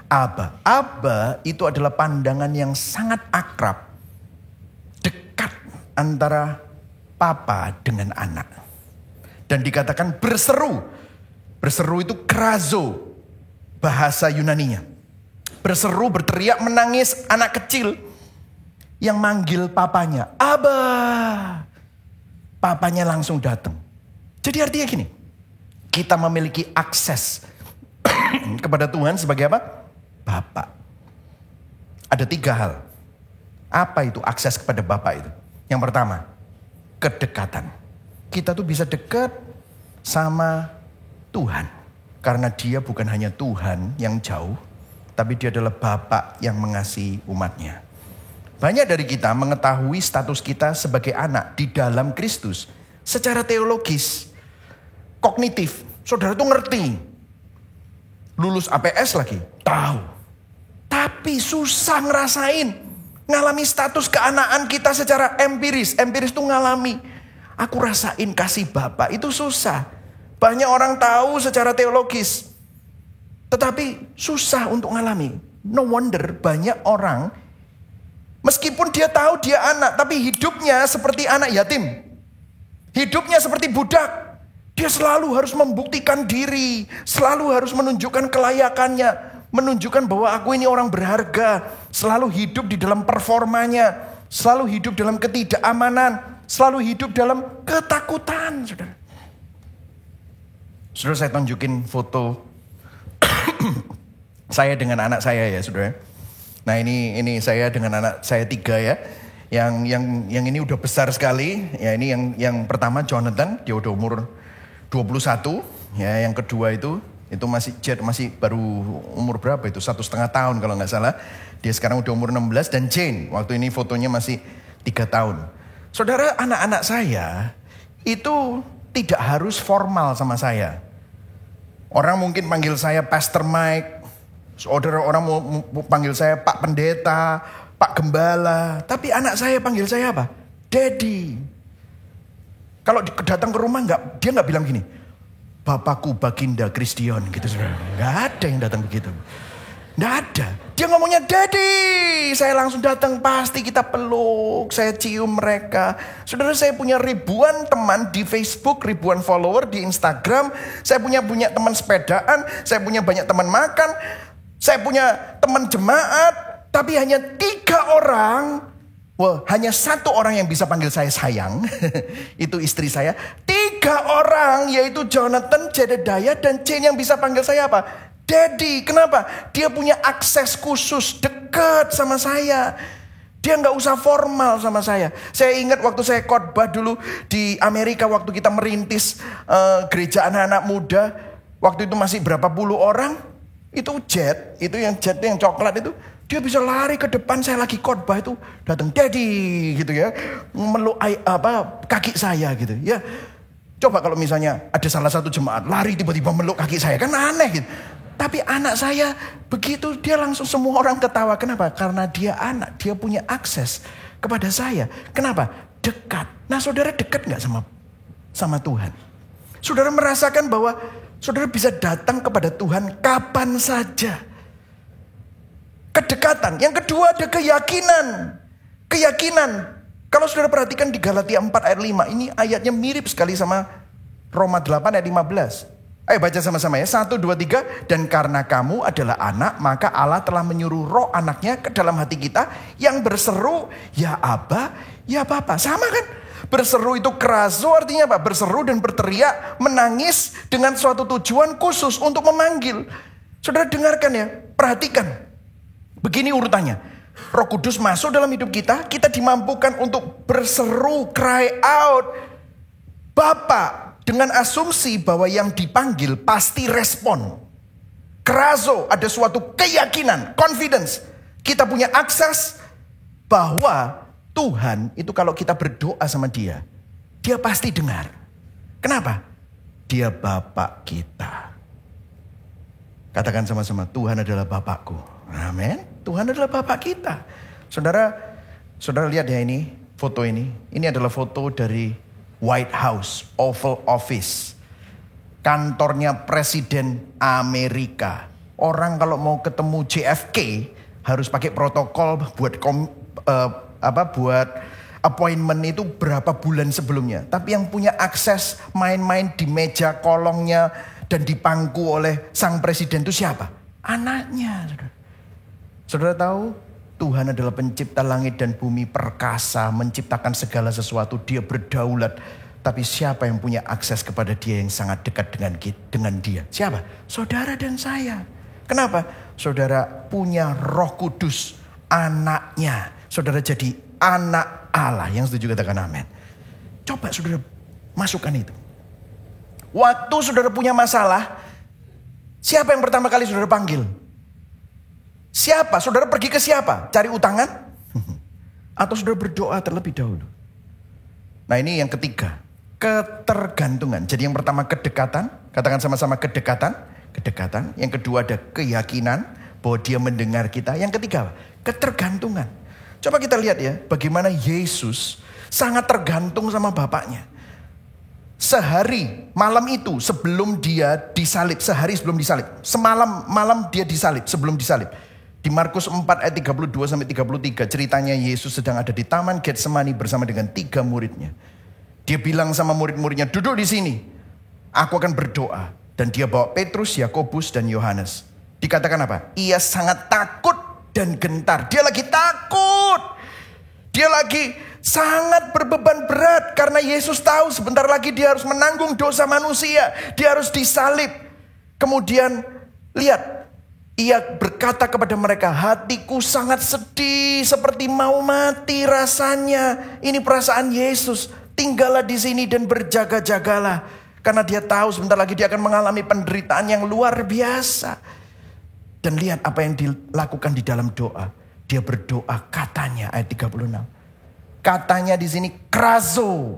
Aba. Aba itu adalah pandangan yang sangat akrab. Dekat antara Papa dengan anak. Dan dikatakan berseru. Berseru itu krazo. Bahasa Yunaninya. Berseru, berteriak, menangis anak kecil. Yang manggil papanya. Aba. Papanya langsung datang. Jadi artinya gini. Kita memiliki akses kepada Tuhan sebagai apa? Bapa. Ada 3 hal. Apa itu akses kepada Bapa itu? Yang pertama, kedekatan. Kita tuh bisa dekat sama Tuhan. Karena dia bukan hanya Tuhan yang jauh, tapi dia adalah Bapa yang mengasihi umatnya. Banyak dari kita mengetahui status kita sebagai anak di dalam Kristus. secara teologis, kognitif, saudara tuh ngerti. Lulus APS lagi, tahu. Tapi susah ngerasain, ngalami status keanaan kita secara empiris. Empiris tuh ngalami. Aku rasain kasih Bapa, itu susah. Banyak orang tahu secara teologis, tetapi susah untuk ngalami. No wonder banyak orang, meskipun dia tahu dia anak, tapi hidupnya seperti anak yatim. Hidupnya seperti budak. Dia selalu harus membuktikan diri, selalu harus menunjukkan kelayakannya, menunjukkan bahwa aku ini orang berharga, selalu hidup di dalam performanya, selalu hidup dalam ketidakamanan, selalu hidup dalam ketakutan, saudara. Saudara, saya tunjukin foto saya dengan anak saya ya, saudara. Nah ini saya dengan anak saya 3 ya. Yang ini udah besar sekali. Ya ini yang pertama Jonathan, dia udah umur 21. Ya yang kedua itu masih Jet, masih baru umur berapa itu? 1,5 tahun kalau nggak salah. Dia sekarang udah umur 16 dan Jane waktu ini fotonya masih 3 tahun. Saudara, anak-anak saya itu tidak harus formal sama saya. Orang mungkin panggil saya Pastor Mike, saudara orang mau panggil saya Pak Pendeta, Pak Gembala. Tapi anak saya panggil saya apa? Daddy. Kalau datang ke rumah dia nggak bilang gini, Bapakku Baginda Kristion gitu, saudara. Nggak ada yang datang begitu. Nggak ada. Dia ngomongnya Daddy. Saya langsung datang, pasti kita peluk. Saya cium mereka. Saudara, saya punya ribuan teman di Facebook, ribuan follower di Instagram. Saya punya teman sepedaan. Saya punya banyak teman makan. Saya punya teman jemaat. Tapi hanya 3 orang. Hanya 1 orang yang bisa panggil saya sayang. Itu istri saya. 3 orang, yaitu Jonathan, Jedediah, dan Jane yang bisa panggil saya apa? Daddy. Kenapa? Dia punya akses khusus, dekat sama saya. Dia nggak usah formal sama saya. Saya ingat waktu saya khotbah dulu di Amerika, waktu kita merintis gereja anak-anak muda. Waktu itu masih berapa puluh orang. Itu Jet yang coklat itu. Dia bisa lari ke depan, saya lagi khotbah itu. Datang, Daddy gitu ya. Meluk kaki saya gitu ya. Coba kalau misalnya ada salah satu jemaat lari tiba-tiba meluk kaki saya, kan aneh gitu. Tapi anak saya begitu, dia langsung semua orang ketawa. Kenapa? Karena dia anak, dia punya akses kepada saya. Kenapa? Dekat. Nah, saudara dekat gak sama Tuhan? Saudara merasakan bahwa saudara bisa datang kepada Tuhan kapan saja. Kedekatan. Yang kedua ada keyakinan. Keyakinan. Kalau saudara perhatikan di Galatia 4 ayat 5. Ini ayatnya mirip sekali sama Roma 8 ayat 15. Ayo baca sama-sama ya. 1, 2, 3. Dan karena kamu adalah anak, maka Allah telah menyuruh roh anaknya ke dalam hati kita yang berseru, ya Aba, ya Bapa. Sama kan? Berseru itu kerazo, artinya apa? Berseru dan berteriak, menangis dengan suatu tujuan khusus untuk memanggil. Saudara dengarkan ya, perhatikan. Begini urutannya. Roh Kudus masuk dalam hidup kita, kita dimampukan untuk berseru, cry out, Bapa. Dengan asumsi bahwa yang dipanggil pasti respon. Kerazo, ada suatu keyakinan, confidence. Kita punya akses bahwa Tuhan itu kalau kita berdoa sama dia pasti dengar. Kenapa? Dia Bapak kita. Katakan sama-sama, Tuhan adalah Bapakku. Amin. Tuhan adalah Bapak kita. Saudara lihat ya ini, foto ini. Ini adalah foto dari White House, Oval Office. Kantornya Presiden Amerika. Orang kalau mau ketemu JFK harus pakai protokol buat buat appointment itu berapa bulan sebelumnya. Tapi yang punya akses main-main di meja kolongnya dan dipangku oleh sang presiden itu siapa? Anaknya. Saudara tahu? Tuhan adalah pencipta langit dan bumi, perkasa, menciptakan segala sesuatu. Dia berdaulat. Tapi siapa yang punya akses kepada dia yang sangat dekat dengan dia? Siapa? Saudara dan saya. Kenapa? Saudara punya Roh Kudus, anaknya. Saudara jadi anak Allah. Yang setuju katakan amin. Coba saudara masukkan itu. Waktu saudara punya masalah, siapa yang pertama kali saudara panggil? Siapa? Saudara pergi ke siapa? Cari utangan? Atau saudara berdoa terlebih dahulu? Nah ini yang ketiga. ketergantungan. Jadi yang pertama kedekatan, katakan sama-sama kedekatan. Kedekatan. Yang kedua ada keyakinan bahwa dia mendengar kita. Yang ketiga ketergantungan. Coba kita lihat ya, bagaimana Yesus sangat tergantung sama Bapaknya. Sehari malam itu sebelum dia disalib, sehari sebelum disalib, malam dia disalib, sebelum disalib. Di Markus 4 ayat 32 sampai 33 ceritanya Yesus sedang ada di Taman Getsemani bersama dengan 3 muridnya. Dia bilang sama murid-muridnya, duduk di sini, aku akan berdoa. Dan dia bawa Petrus, Yakobus dan Yohanes. Dikatakan apa? Ia sangat takut dan gentar. Dia lagi takut. Dia lagi sangat berbeban berat karena Yesus tahu sebentar lagi dia harus menanggung dosa manusia. Dia harus disalib. Kemudian lihat, ia berkata kepada mereka, hatiku sangat sedih seperti mau mati rasanya. Ini perasaan Yesus. Tinggallah di sini dan berjaga-jagalah. Karena dia tahu sebentar lagi dia akan mengalami penderitaan yang luar biasa. Dan lihat apa yang dilakukan di dalam doa. Dia berdoa katanya ayat 36. Katanya di sini krazo.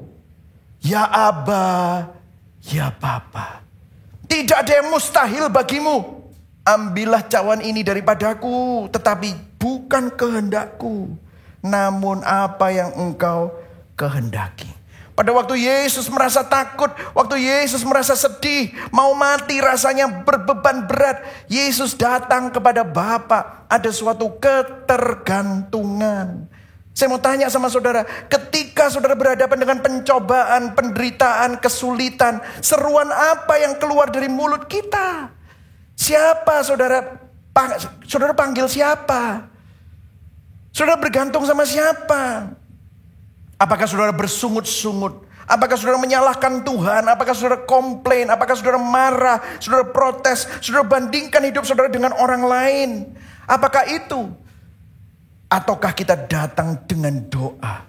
Ya Aba, ya Bapa. Tidak ada yang mustahil bagimu. Ambillah cawan ini daripadaku. Tetapi bukan kehendakku. Namun apa yang engkau kehendaki. Pada waktu Yesus merasa takut, waktu Yesus merasa sedih, mau mati rasanya berbeban berat, Yesus datang kepada Bapa. Ada suatu ketergantungan. Saya mau tanya sama saudara, ketika saudara berhadapan dengan pencobaan, penderitaan, kesulitan, seruan apa yang keluar dari mulut kita? Siapa saudara? Saudara panggil siapa? Saudara bergantung sama siapa? Apakah saudara bersungut-sungut? Apakah saudara menyalahkan Tuhan? Apakah saudara komplain? Apakah saudara marah? Saudara protes? Saudara bandingkan hidup saudara dengan orang lain? Apakah itu? Ataukah kita datang dengan doa?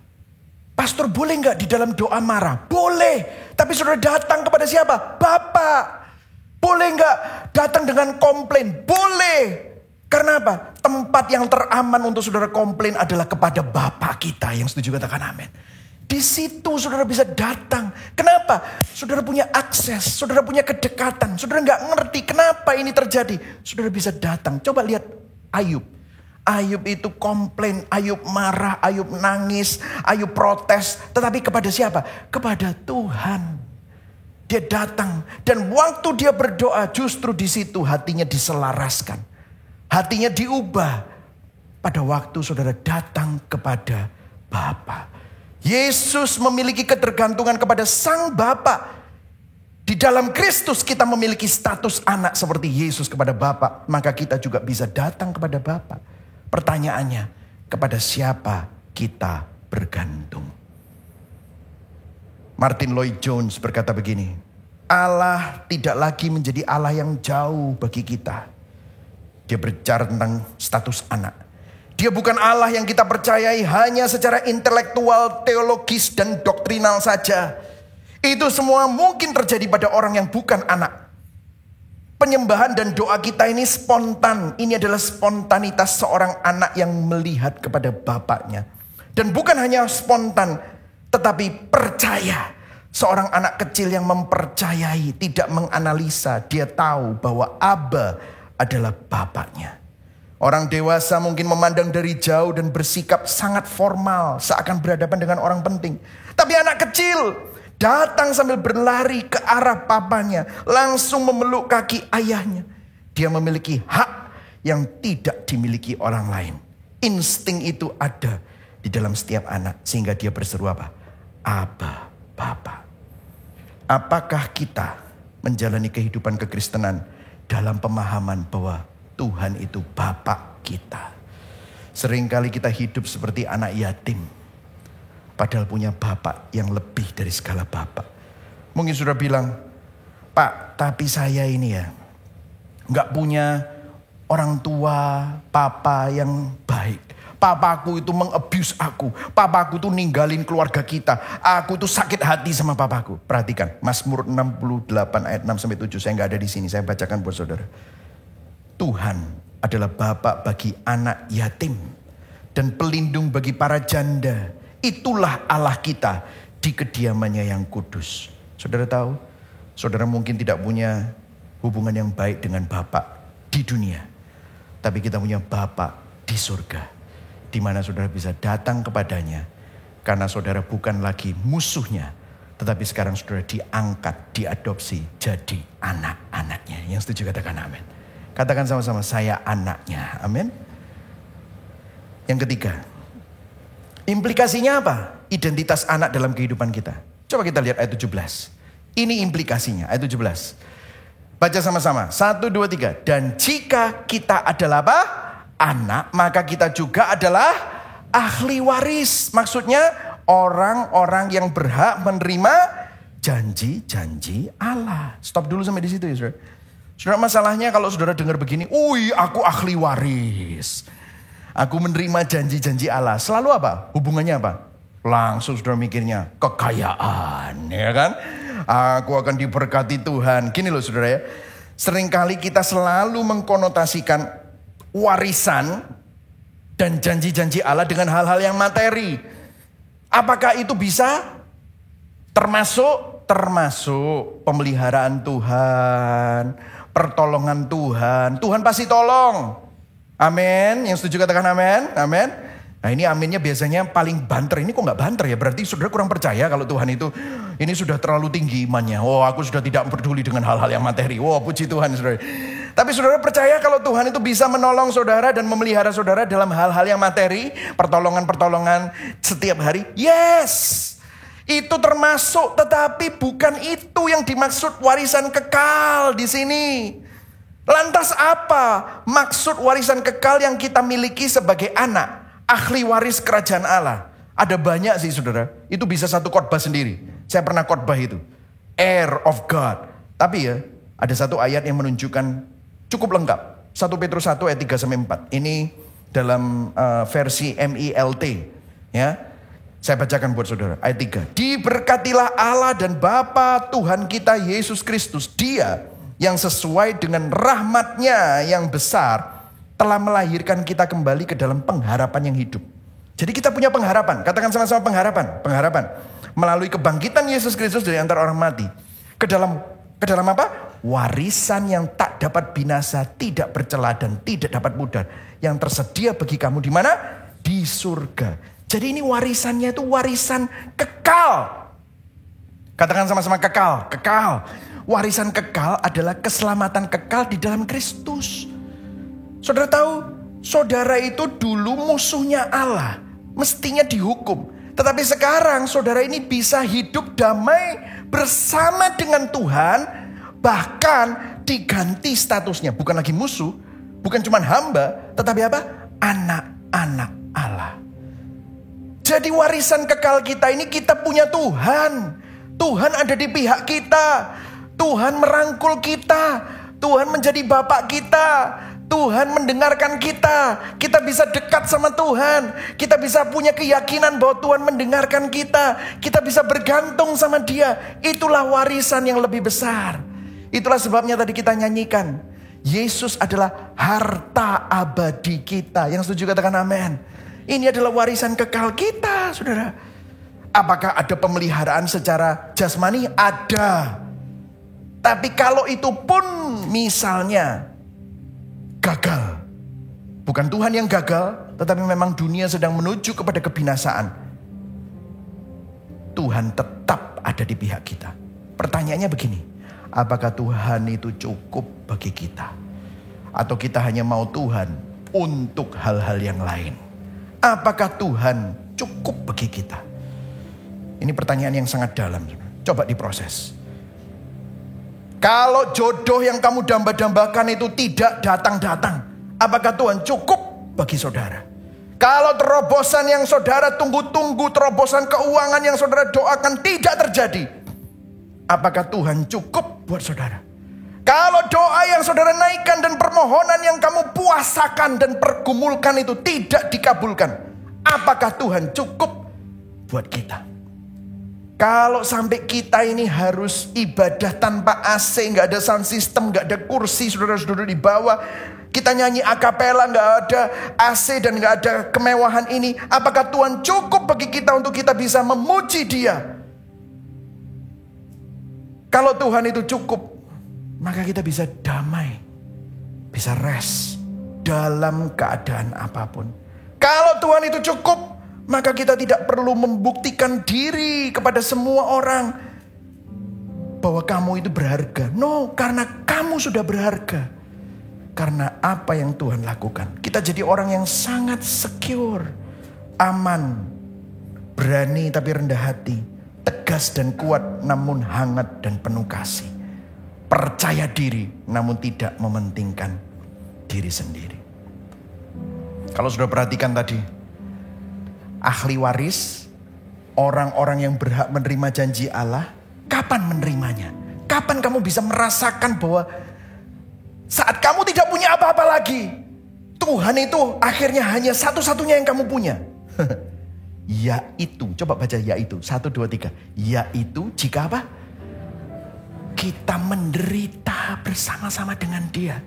Pastor, boleh nggak di dalam doa marah? Boleh. Tapi saudara datang kepada siapa? Bapa. Boleh nggak datang dengan komplain? Boleh. Karena apa? Tempat yang teraman untuk saudara komplain adalah kepada Bapa kita. Yang setuju katakan amin. Di situ saudara bisa datang. Kenapa? Saudara punya akses, saudara punya kedekatan. Saudara nggak ngerti kenapa ini terjadi. Saudara bisa datang. Coba lihat Ayub. Ayub itu komplain, Ayub marah, Ayub nangis, Ayub protes. Tetapi kepada siapa? Kepada Tuhan. Dia datang. Dan waktu dia berdoa, justru di situ hatinya diselaraskan. Hatinya diubah pada waktu saudara datang kepada Bapa. Yesus memiliki ketergantungan kepada Sang Bapa. Di dalam Kristus kita memiliki status anak seperti Yesus kepada Bapa. Maka kita juga bisa datang kepada Bapa. Pertanyaannya, kepada siapa kita bergantung? Martin Lloyd Jones berkata begini, Allah tidak lagi menjadi Allah yang jauh bagi kita. Dia berbicara tentang status anak. Dia bukan Allah yang kita percayai hanya secara intelektual, teologis, dan doktrinal saja. Itu semua mungkin terjadi pada orang yang bukan anak. Penyembahan dan doa kita ini spontan. Ini adalah spontanitas seorang anak yang melihat kepada bapaknya. Dan bukan hanya spontan, tetapi percaya. Seorang anak kecil yang mempercayai, tidak menganalisa. Dia tahu bahwa Aba adalah bapaknya. Orang dewasa mungkin memandang dari jauh dan bersikap sangat formal, seakan berhadapan dengan orang penting. Tapi anak kecil datang sambil berlari ke arah papanya, langsung memeluk kaki ayahnya. Dia memiliki hak yang tidak dimiliki orang lain. Insting itu ada di dalam setiap anak, sehingga dia berseru apa? Aba, Bapa. Apakah kita menjalani kehidupan kekristenan dalam pemahaman bahwa Tuhan itu Bapa kita? Seringkali kita hidup seperti anak yatim, padahal punya Bapa yang lebih dari segala Bapa. Mungkin sudah bilang, Pak, tapi saya ini ya gak punya orang tua, papa yang baik. Papaku itu meng-abuse aku. Papaku tuh ninggalin keluarga kita. Aku tuh sakit hati sama papaku. Perhatikan, Mazmur 68 ayat 6-7. Saya gak ada di sini, saya bacakan buat saudara. Tuhan adalah Bapa bagi anak yatim dan pelindung bagi para janda. Itulah Allah kita di kediamannya yang kudus. Saudara tahu, saudara mungkin tidak punya hubungan yang baik dengan Bapa di dunia. Tapi kita punya Bapa di surga, di mana saudara bisa datang kepadanya. Karena saudara bukan lagi musuhnya, tetapi sekarang saudara diangkat, diadopsi jadi anak-anaknya. Yang setuju katakan amin. Katakan sama-sama, saya anaknya. Amin. Yang ketiga, implikasinya apa? Identitas anak dalam kehidupan kita. Coba kita lihat ayat 17. Ini implikasinya, ayat 17. Baca sama-sama, 1, 2, 3. Dan jika kita adalah apa? Anak, maka kita juga adalah ahli waris. Maksudnya orang-orang yang berhak menerima janji-janji Allah. Stop dulu sampai di situ ya saudara. Saudara, masalahnya kalau saudara dengar begini, aku ahli waris. Aku menerima janji-janji Allah. Selalu apa? Hubungannya apa? Langsung saudara mikirnya kekayaan, ya kan? Aku akan diberkati Tuhan. Gini loh saudara ya. Seringkali kita selalu mengkonotasikan warisan dan janji-janji Allah dengan hal-hal yang materi. Apakah itu bisa? Termasuk pemeliharaan Tuhan, pertolongan Tuhan. Tuhan pasti tolong. Amin. Yang setuju katakan amin. Amin. Nah ini aminnya biasanya paling banter. Ini kok gak banter ya? Berarti saudara kurang percaya kalau Tuhan itu ini sudah terlalu tinggi imannya. Aku sudah tidak peduli dengan hal-hal yang materi. Puji Tuhan saudara. Tapi saudara percaya kalau Tuhan itu bisa menolong saudara dan memelihara saudara dalam hal-hal yang materi. Pertolongan-pertolongan setiap hari. Yes. Itu termasuk, tetapi bukan itu yang dimaksud warisan kekal di sini. Lantas apa maksud warisan kekal yang kita miliki sebagai anak? Ahli waris kerajaan Allah. Ada banyak sih saudara. Itu bisa satu khotbah sendiri. Saya pernah khotbah itu. Heir of God. Tapi ya, ada satu ayat yang menunjukkan cukup lengkap. 1 Petrus 1 ayat 3-4. Ini dalam versi MILT. Ya, saya bacakan buat saudara. Ayat 3. Diberkatilah Allah dan Bapa Tuhan kita Yesus Kristus. Dia yang sesuai dengan rahmat-Nya yang besar telah melahirkan kita kembali ke dalam pengharapan yang hidup. Jadi kita punya pengharapan. Katakan sama-sama pengharapan. Pengharapan. Melalui kebangkitan Yesus Kristus dari antara orang mati. Ke dalam apa? Warisan yang tak dapat binasa, tidak bercela dan tidak dapat pudar. Yang tersedia bagi kamu di mana? Di surga. Jadi ini warisannya itu warisan kekal. Katakan sama-sama kekal. Kekal. Warisan kekal adalah keselamatan kekal di dalam Kristus. Saudara tahu, saudara itu dulu musuhnya Allah. Mestinya dihukum. Tetapi sekarang saudara ini bisa hidup damai bersama dengan Tuhan. Bahkan diganti statusnya. Bukan lagi musuh. Bukan cuma hamba. Tetapi apa? Anak-anak Allah. Jadi warisan kekal kita ini kita punya Tuhan. Tuhan ada di pihak kita. Tuhan merangkul kita. Tuhan menjadi bapak kita. Tuhan mendengarkan kita. Kita bisa dekat sama Tuhan. Kita bisa punya keyakinan bahwa Tuhan mendengarkan kita. Kita bisa bergantung sama Dia. Itulah warisan yang lebih besar. Itulah sebabnya tadi kita nyanyikan. Yesus adalah harta abadi kita. Yang setuju katakan amin. Ini adalah warisan kekal kita, saudara. Apakah ada pemeliharaan secara jasmani? Ada. Tapi kalau itu pun misalnya gagal. Bukan Tuhan yang gagal, tetapi memang dunia sedang menuju kepada kebinasaan. Tuhan tetap ada di pihak kita. Pertanyaannya begini, apakah Tuhan itu cukup bagi kita? Atau kita hanya mau Tuhan untuk hal-hal yang lain? Apakah Tuhan cukup bagi kita? Ini pertanyaan yang sangat dalam. Coba diproses. Kalau jodoh yang kamu damba-dambakan itu tidak datang-datang, apakah Tuhan cukup bagi saudara? Kalau terobosan yang saudara tunggu-tunggu, terobosan keuangan yang saudara doakan tidak terjadi, apakah Tuhan cukup buat saudara? Kalau doa yang saudara naikkan dan permohonan yang kamu puasakan dan pergumulkan itu tidak dikabulkan, apakah Tuhan cukup buat kita? Kalau sampai kita ini harus ibadah tanpa AC, nggak ada sound system, nggak ada kursi, saudara-saudara di bawah, kita nyanyi akapela, nggak ada AC dan nggak ada kemewahan ini, apakah Tuhan cukup bagi kita untuk kita bisa memuji Dia? Kalau Tuhan itu cukup, maka kita bisa damai, bisa rest dalam keadaan apapun. Kalau Tuhan itu cukup, maka kita tidak perlu membuktikan diri kepada semua orang bahwa kamu itu berharga. No, karena kamu sudah berharga. Karena apa yang Tuhan lakukan. Kita jadi orang yang sangat secure, aman, berani tapi rendah hati, tegas dan kuat namun hangat dan penuh kasih. Percaya diri namun tidak mementingkan diri sendiri. Kalau sudah perhatikan tadi, ahli waris, orang-orang yang berhak menerima janji Allah, kapan menerimanya? Kapan kamu bisa merasakan bahwa saat kamu tidak punya apa-apa lagi, Tuhan itu akhirnya hanya satu-satunya yang kamu punya. Yaitu, coba baca yaitu, 1, 2, 3. Yaitu jika apa? Kita menderita bersama-sama dengan Dia.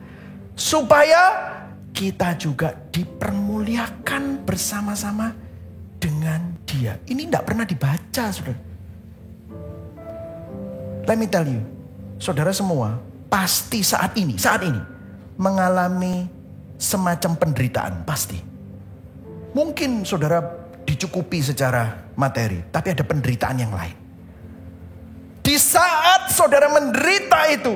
Supaya kita juga dipermuliakan bersama-sama dengan Dia. Ini tidak pernah dibaca, saudara. Let me tell you, saudara semua pasti saat ini mengalami semacam penderitaan, pasti. Mungkin saudara dicukupi secara materi, tapi ada penderitaan yang lain. Di saat saudara menderita itu,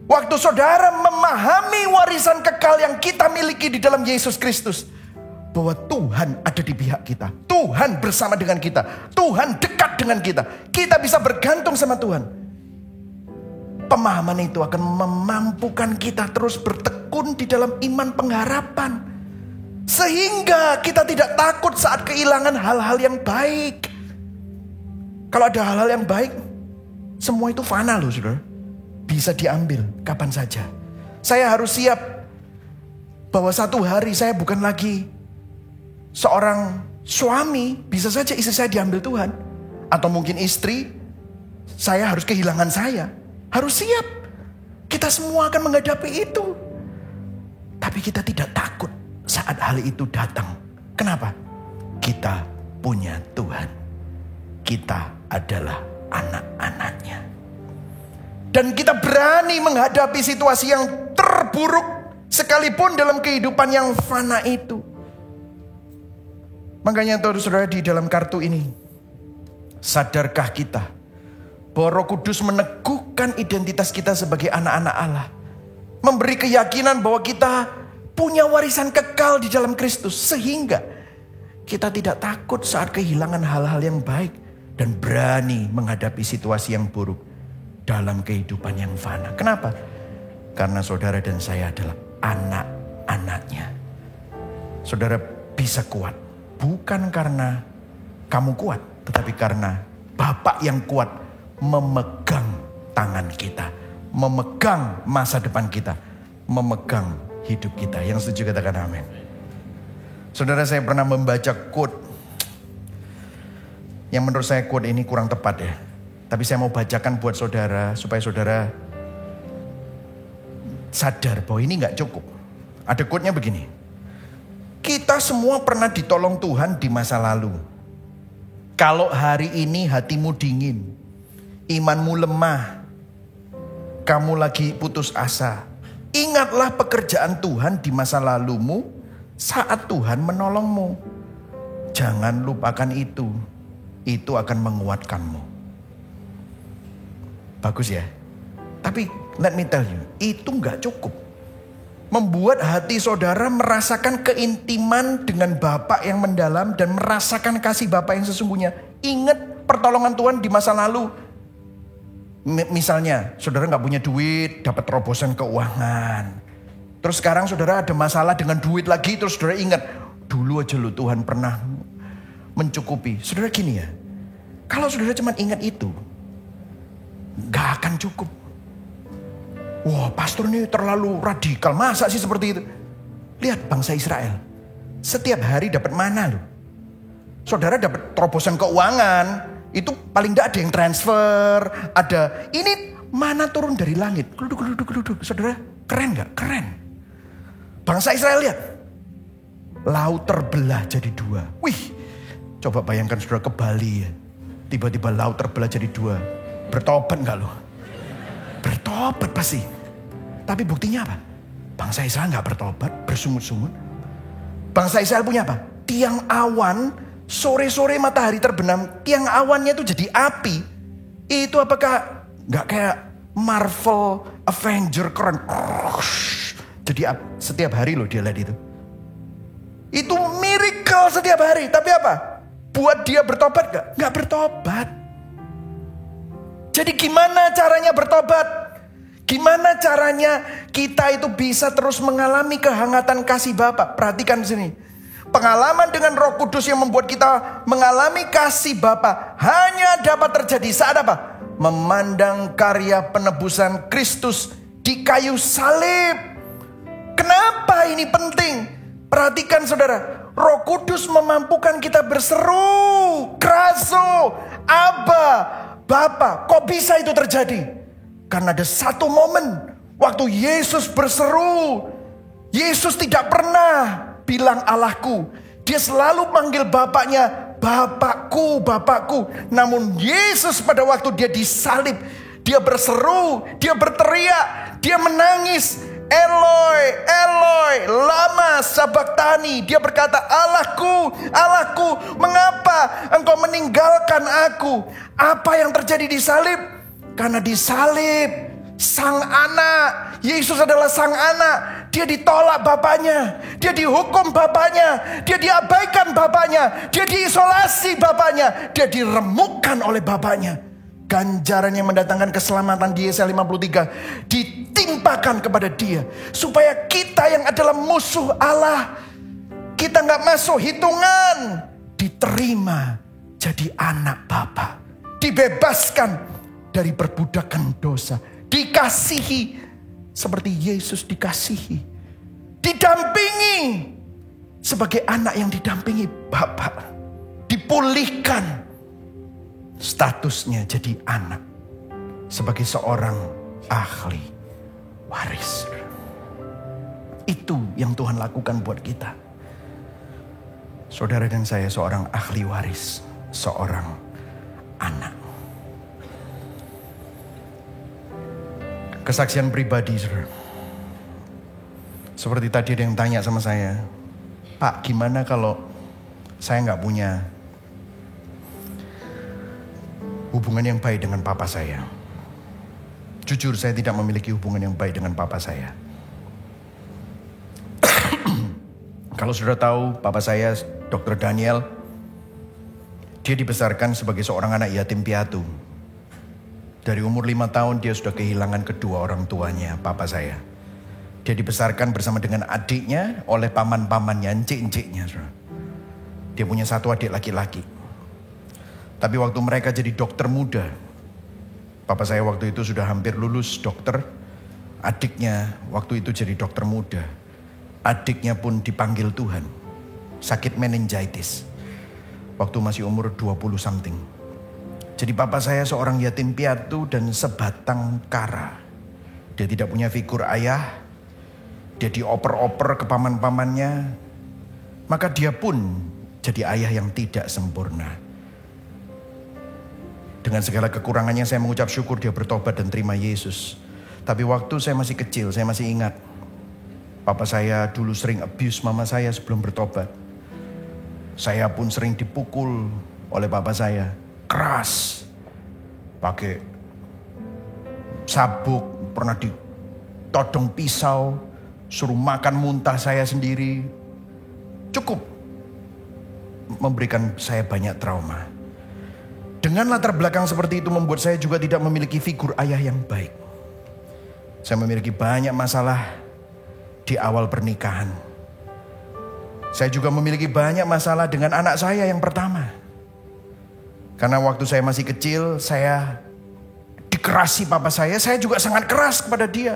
waktu saudara memahami warisan kekal yang kita miliki di dalam Yesus Kristus, bahwa Tuhan ada di pihak kita, Tuhan bersama dengan kita, Tuhan dekat dengan kita, kita bisa bergantung sama Tuhan. Pemahaman itu akan memampukan kita terus bertekun di dalam iman pengharapan. Sehingga kita tidak takut saat kehilangan hal-hal yang baik. Kalau ada hal-hal yang baik, semua itu fana loh saudara. Bisa diambil kapan saja. Saya harus siap bahwa satu hari saya bukan lagi seorang suami. Bisa saja istri saya diambil Tuhan. Atau mungkin istri, saya harus kehilangan saya. Harus siap. Kita semua akan menghadapi itu. Tapi kita tidak takut saat hal itu datang. Kenapa? Kita punya Tuhan. Kita adalah anak-anaknya. Dan kita berani menghadapi situasi yang terburuk sekalipun dalam kehidupan yang fana itu. Makanya saudara di dalam kartu ini, sadarkah kita bahwa Roh Kudus meneguhkan identitas kita sebagai anak-anak Allah. Memberi keyakinan bahwa kita punya warisan kekal di dalam Kristus. Sehingga kita tidak takut saat kehilangan hal-hal yang baik. Dan berani menghadapi situasi yang buruk dalam kehidupan yang fana. Kenapa? Karena saudara dan saya adalah anak-anaknya. Saudara bisa kuat. Bukan karena kamu kuat. Tetapi karena Bapa yang kuat memegang tangan kita, memegang masa depan kita, memegang hidup kita. Yang setuju katakan amin. Saudara, saya pernah membaca quote yang menurut saya quote ini kurang tepat ya. Tapi saya mau bacakan buat saudara supaya saudara sadar bahwa ini gak cukup. Ada quote-nya begini. Kita semua pernah ditolong Tuhan di masa lalu. Kalau hari ini hatimu dingin, imanmu lemah, kamu lagi putus asa, ingatlah pekerjaan Tuhan di masa lalumu saat Tuhan menolongmu. Jangan lupakan itu akan menguatkanmu. Bagus ya. Tapi let me tell you, itu gak cukup. Membuat hati saudara merasakan keintiman dengan Bapa yang mendalam dan merasakan kasih Bapa yang sesungguhnya. Ingat pertolongan Tuhan di masa lalu. Misalnya, saudara gak punya duit, dapat terobosan keuangan. Terus sekarang saudara ada masalah dengan duit lagi, terus saudara ingat, dulu aja lo Tuhan pernah mencukupi. Saudara gini ya, kalau saudara cuma ingat itu, gak akan cukup. Wah, pastor ini terlalu radikal, masa sih seperti itu? Lihat bangsa Israel, setiap hari dapat mana loh. Saudara dapat terobosan keuangan, itu paling tidak ada yang transfer, ada ini mana turun dari langit. Geluduk. Saudara, keren gak? Keren. Bangsa Israel lihat, laut terbelah jadi 2. Wih, coba bayangkan saudara ke Bali ya. Tiba-tiba laut terbelah jadi 2. Bertobat enggak lo? Bertobat pasti. Tapi buktinya apa? Bangsa Israel enggak bertobat, bersungut-sungut. Bangsa Israel punya apa? Tiang awan, sore-sore matahari terbenam, tiang awannya itu jadi api. Itu apakah enggak kayak Marvel Avenger keren? Jadi setiap hari loh dia lihat itu. Itu miracle setiap hari. Tapi apa? Buat dia bertobat gak? Gak bertobat. Jadi gimana caranya bertobat? Gimana caranya kita itu bisa terus mengalami kehangatan kasih Bapa? Perhatikan di sini. Pengalaman dengan Roh Kudus yang membuat kita mengalami kasih Bapa hanya dapat terjadi saat apa? Memandang karya penebusan Kristus di kayu salib. Kenapa ini penting? Perhatikan saudara, Roh Kudus memampukan kita berseru, kraso, Aba, Bapa. Kok bisa itu terjadi? Karena ada satu momen waktu Yesus berseru. Yesus tidak pernah bilang Allahku. Dia selalu panggil Bapaknya, Bapakku, Bapakku. Namun Yesus pada waktu dia disalib, dia berseru, dia berteriak, dia menangis. Eloi, Eloi, lama sabachthani. Dia berkata, Allahku, Allahku, mengapa engkau meninggalkan aku? Apa yang terjadi di salib? Karena di salib, sang anak, Yesus adalah sang anak. Dia ditolak bapaknya, dia dihukum bapaknya, dia diabaikan bapaknya, dia diisolasi bapaknya, dia diremukkan oleh bapaknya. Ganjaran yang mendatangkan keselamatan di Yesaya 53 ditimpakan kepada dia. Supaya kita yang adalah musuh Allah, kita gak masuk hitungan, diterima jadi anak Bapa. Dibebaskan dari perbudakan dosa. Dikasihi seperti Yesus dikasihi. Didampingi sebagai anak yang didampingi Bapa. Dipulihkan statusnya jadi anak sebagai seorang ahli waris. Itu yang Tuhan lakukan buat kita. Saudara dan saya seorang ahli waris, seorang anak. Kesaksian pribadi, saudara. Seperti tadi ada yang tanya sama saya, Pak, gimana kalau saya gak punya hubungan yang baik dengan papa saya? Jujur, saya tidak memiliki hubungan yang baik dengan papa saya. Kalau sudah tahu, papa saya Dr. Daniel, dia dibesarkan sebagai seorang anak yatim piatu. Dari umur 5 tahun dia sudah kehilangan kedua orang tuanya, papa saya. Dia dibesarkan bersama dengan adiknya oleh paman-pamannya, encik-enciknya. Dia punya satu adik laki-laki. Tapi waktu mereka jadi dokter muda, papa saya waktu itu sudah hampir lulus dokter. Adiknya waktu itu jadi dokter muda. Adiknya pun dipanggil Tuhan. Sakit meningitis. Waktu masih umur 20 something. Jadi papa saya seorang yatim piatu dan sebatang kara. Dia tidak punya figur ayah. Dia dioper-oper ke paman-pamannya. Maka dia pun jadi ayah yang tidak sempurna. Dengan segala kekurangannya saya mengucap syukur dia bertobat dan terima Yesus. Tapi waktu saya masih kecil, saya masih ingat. Papa saya dulu sering abuse mama saya sebelum bertobat. Saya pun sering dipukul oleh papa saya. Keras. Pakai sabuk, pernah ditodong pisau. Suruh makan muntah saya sendiri. Cukup memberikan saya banyak trauma. Dengan latar belakang seperti itu membuat saya juga tidak memiliki figur ayah yang baik. Saya memiliki banyak masalah di awal pernikahan. Saya juga memiliki banyak masalah dengan anak saya yang pertama. Karena waktu saya masih kecil, saya dikerasi papa saya juga sangat keras kepada dia.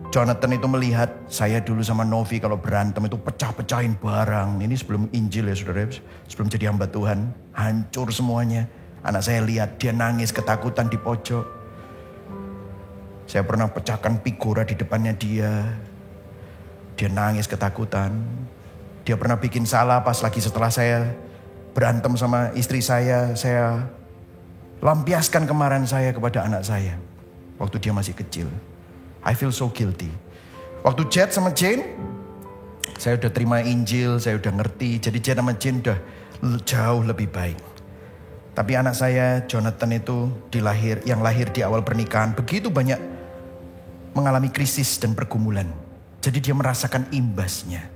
Jonathan itu melihat saya dulu sama Novi kalau berantem itu pecah-pecahin barang. Ini sebelum Injil ya saudara, sebelum jadi hamba Tuhan. Hancur semuanya. Anak saya lihat dia nangis ketakutan di pojok. Saya pernah pecahkan figura di depannya dia. Dia nangis ketakutan. Dia pernah bikin salah pas lagi setelah saya berantem sama istri saya lampiaskan kemarahan saya kepada anak saya waktu dia masih kecil. I feel so guilty. Waktu Jed sama Jane, saya udah terima Injil, saya udah ngerti. Jadi Jed sama Jane udah jauh lebih baik. Tapi anak saya Jonathan itu yang lahir di awal pernikahan begitu banyak mengalami krisis dan pergumulan. Jadi dia merasakan imbasnya.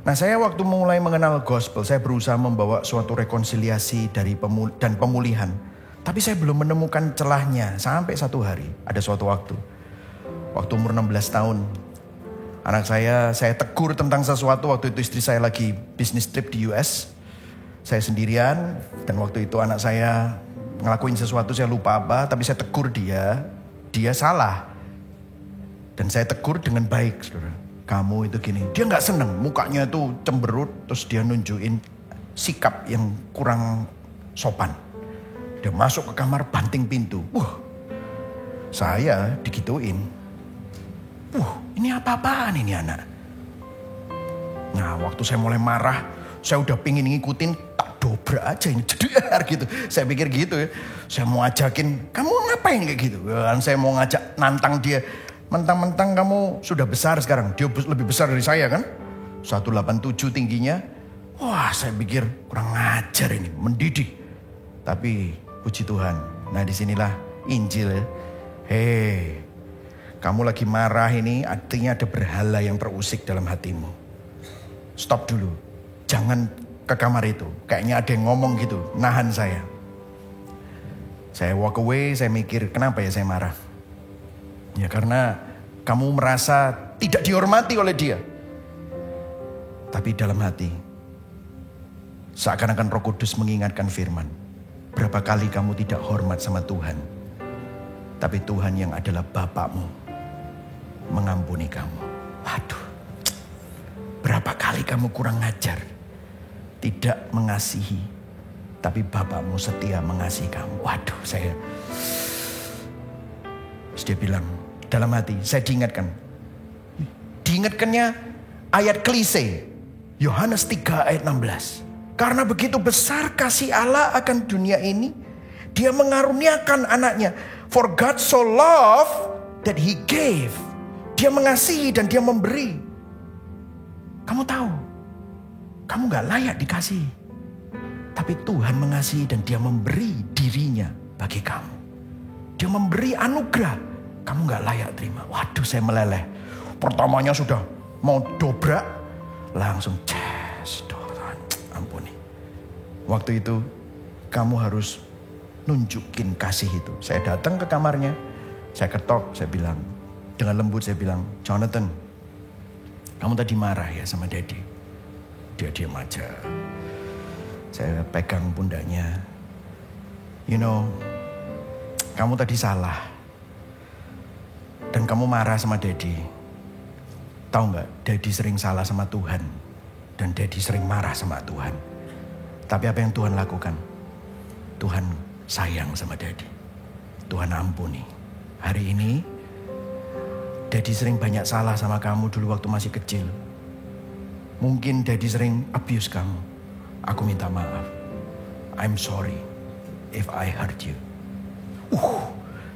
Nah, saya waktu mulai mengenal gospel, saya berusaha membawa suatu rekonsiliasi dan pemulihan. Tapi saya belum menemukan celahnya sampai satu hari. Ada suatu waktu umur 16 tahun. Anak saya tegur tentang sesuatu. Waktu itu istri saya lagi bisnis trip di US. Saya sendirian dan waktu itu anak saya ngelakuin sesuatu, saya lupa apa. Tapi saya tegur dia salah. Dan saya tegur dengan baik, saudara. Kamu itu gini. Dia gak seneng, mukanya itu cemberut. Terus dia nunjukin sikap yang kurang sopan. Dia masuk ke kamar, banting pintu. Saya digituin. Ini apa-apaan ini anak? Nah, waktu saya mulai marah, saya udah pingin ngikutin, tak dobrak aja ini, jedar gitu. Saya pikir gitu ya. Saya mau ajakin, kamu ngapain kayak gitu? Saya mau ngajak nantang dia. Mentang-mentang kamu sudah besar sekarang. Dia lebih besar dari saya kan. 187 tingginya. Wah, saya pikir kurang ngajar ini, mendidik. Tapi puji Tuhan. Nah, disinilah Injil ya. Hei, kamu lagi marah ini artinya ada berhala yang terusik dalam hatimu. Stop dulu. Jangan ke kamar itu. Kayaknya ada yang ngomong gitu. Nahan saya. Saya walk away, saya mikir kenapa ya saya marah. Ya karena kamu merasa tidak dihormati oleh dia. Tapi dalam hati, seakan-akan Roh Kudus mengingatkan firman. Berapa kali kamu tidak hormat sama Tuhan. Tapi Tuhan yang adalah Bapakmu mengampuni kamu. Waduh. Berapa kali kamu kurang ngajar. Tidak mengasihi. Tapi Bapakmu setia mengasihi kamu. Waduh, Terus dia bilang, dalam hati, saya diingatkan. Diingatkannya ayat klise. Yohanes 3 ayat 16. Karena begitu besar kasih Allah akan dunia ini, dia mengaruniakan anaknya. For God so loved that he gave. Dia mengasihi dan dia memberi. Kamu tahu, kamu gak layak dikasihi. Tapi Tuhan mengasihi dan dia memberi dirinya bagi kamu. Dia memberi anugerah. Kamu gak layak terima. Waduh, saya meleleh. Pertamanya sudah mau dobrak. Langsung Tuhan ampuni. Waktu itu kamu harus nunjukin kasih itu. Saya datang ke kamarnya. Saya ketok, saya bilang. Dengan lembut saya bilang, Jonathan, kamu tadi marah ya sama Daddy. Dia diam aja. Saya pegang pundaknya. You know, kamu tadi salah. Dan kamu marah sama Daddy. Tahu gak, Daddy sering salah sama Tuhan. Dan Daddy sering marah sama Tuhan. Tapi apa yang Tuhan lakukan? Tuhan sayang sama Daddy. Tuhan ampuni. Hari ini, Daddy sering banyak salah sama kamu dulu waktu masih kecil. Mungkin Daddy sering abuse kamu. Aku minta maaf. I'm sorry if I hurt you.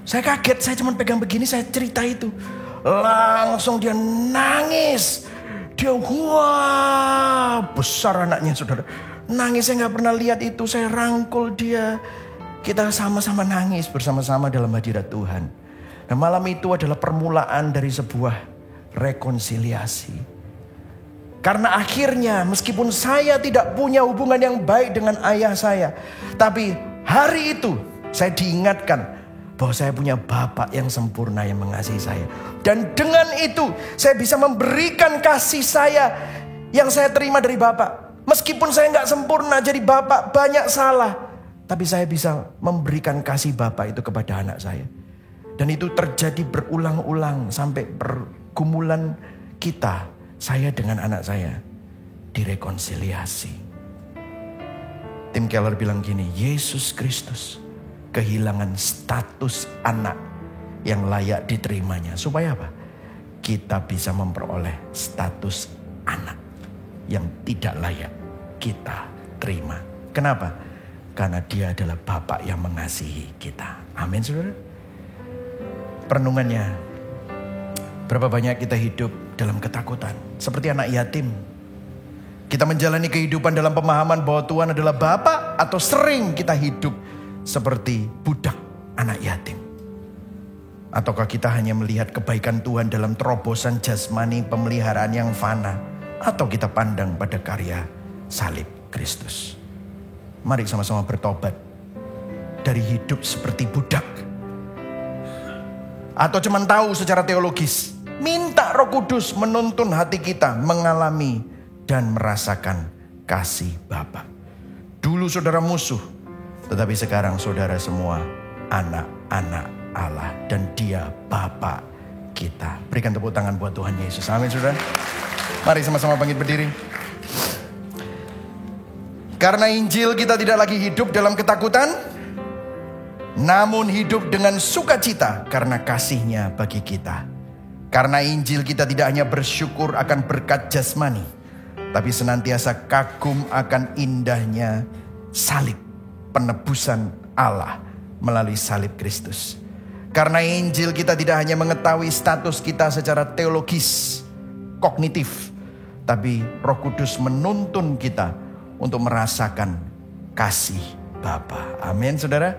Saya kaget, saya cuma pegang begini, saya cerita itu. Langsung dia nangis. Dia wah, besar anaknya saudara. Nangis, saya gak pernah lihat itu. Saya rangkul dia. Kita sama-sama nangis bersama-sama dalam hadirat Tuhan. Dan malam itu adalah permulaan dari sebuah rekonsiliasi. Karena akhirnya meskipun saya tidak punya hubungan yang baik dengan ayah saya. Tapi hari itu saya diingatkan bahwa saya punya Bapak yang sempurna yang mengasihi saya. Dan dengan itu saya bisa memberikan kasih saya yang saya terima dari Bapak. Meskipun saya gak sempurna jadi Bapak, banyak salah. Tapi saya bisa memberikan kasih Bapak itu kepada anak saya. Dan itu terjadi berulang-ulang sampai pergumulan kita, saya dengan anak saya, direkonsiliasi. Tim Keller bilang gini, Yesus Kristus kehilangan status anak yang layak diterimanya. Supaya apa? Kita bisa memperoleh status anak yang tidak layak kita terima. Kenapa? Karena Dia adalah Bapa yang mengasihi kita. Amin, saudara. Perenungannya, berapa banyak kita hidup dalam ketakutan, seperti anak yatim. Kita menjalani kehidupan dalam pemahaman bahwa Tuhan adalah Bapa, atau sering kita hidup seperti budak anak yatim. Ataukah kita hanya melihat kebaikan Tuhan dalam terobosan jasmani pemeliharaan yang fana, atau kita pandang pada karya salib Kristus. Mari sama-sama bertobat dari hidup seperti budak. Atau cuma tahu secara teologis. Minta Roh Kudus menuntun hati kita mengalami dan merasakan kasih Bapa. Dulu saudara musuh, tetapi sekarang saudara semua anak-anak Allah, dan Dia Bapa kita. Berikan tepuk tangan buat Tuhan Yesus. Amin, saudara. Mari sama-sama bangkit berdiri. Karena Injil, kita tidak lagi hidup dalam ketakutan, namun hidup dengan sukacita karena kasih-Nya bagi kita. Karena Injil, kita tidak hanya bersyukur akan berkat jasmani, tapi senantiasa kagum akan indahnya salib, penebusan Allah melalui salib Kristus. Karena Injil, kita tidak hanya mengetahui status kita secara teologis, kognitif, tapi Roh Kudus menuntun kita untuk merasakan kasih Bapa. Amin, saudara.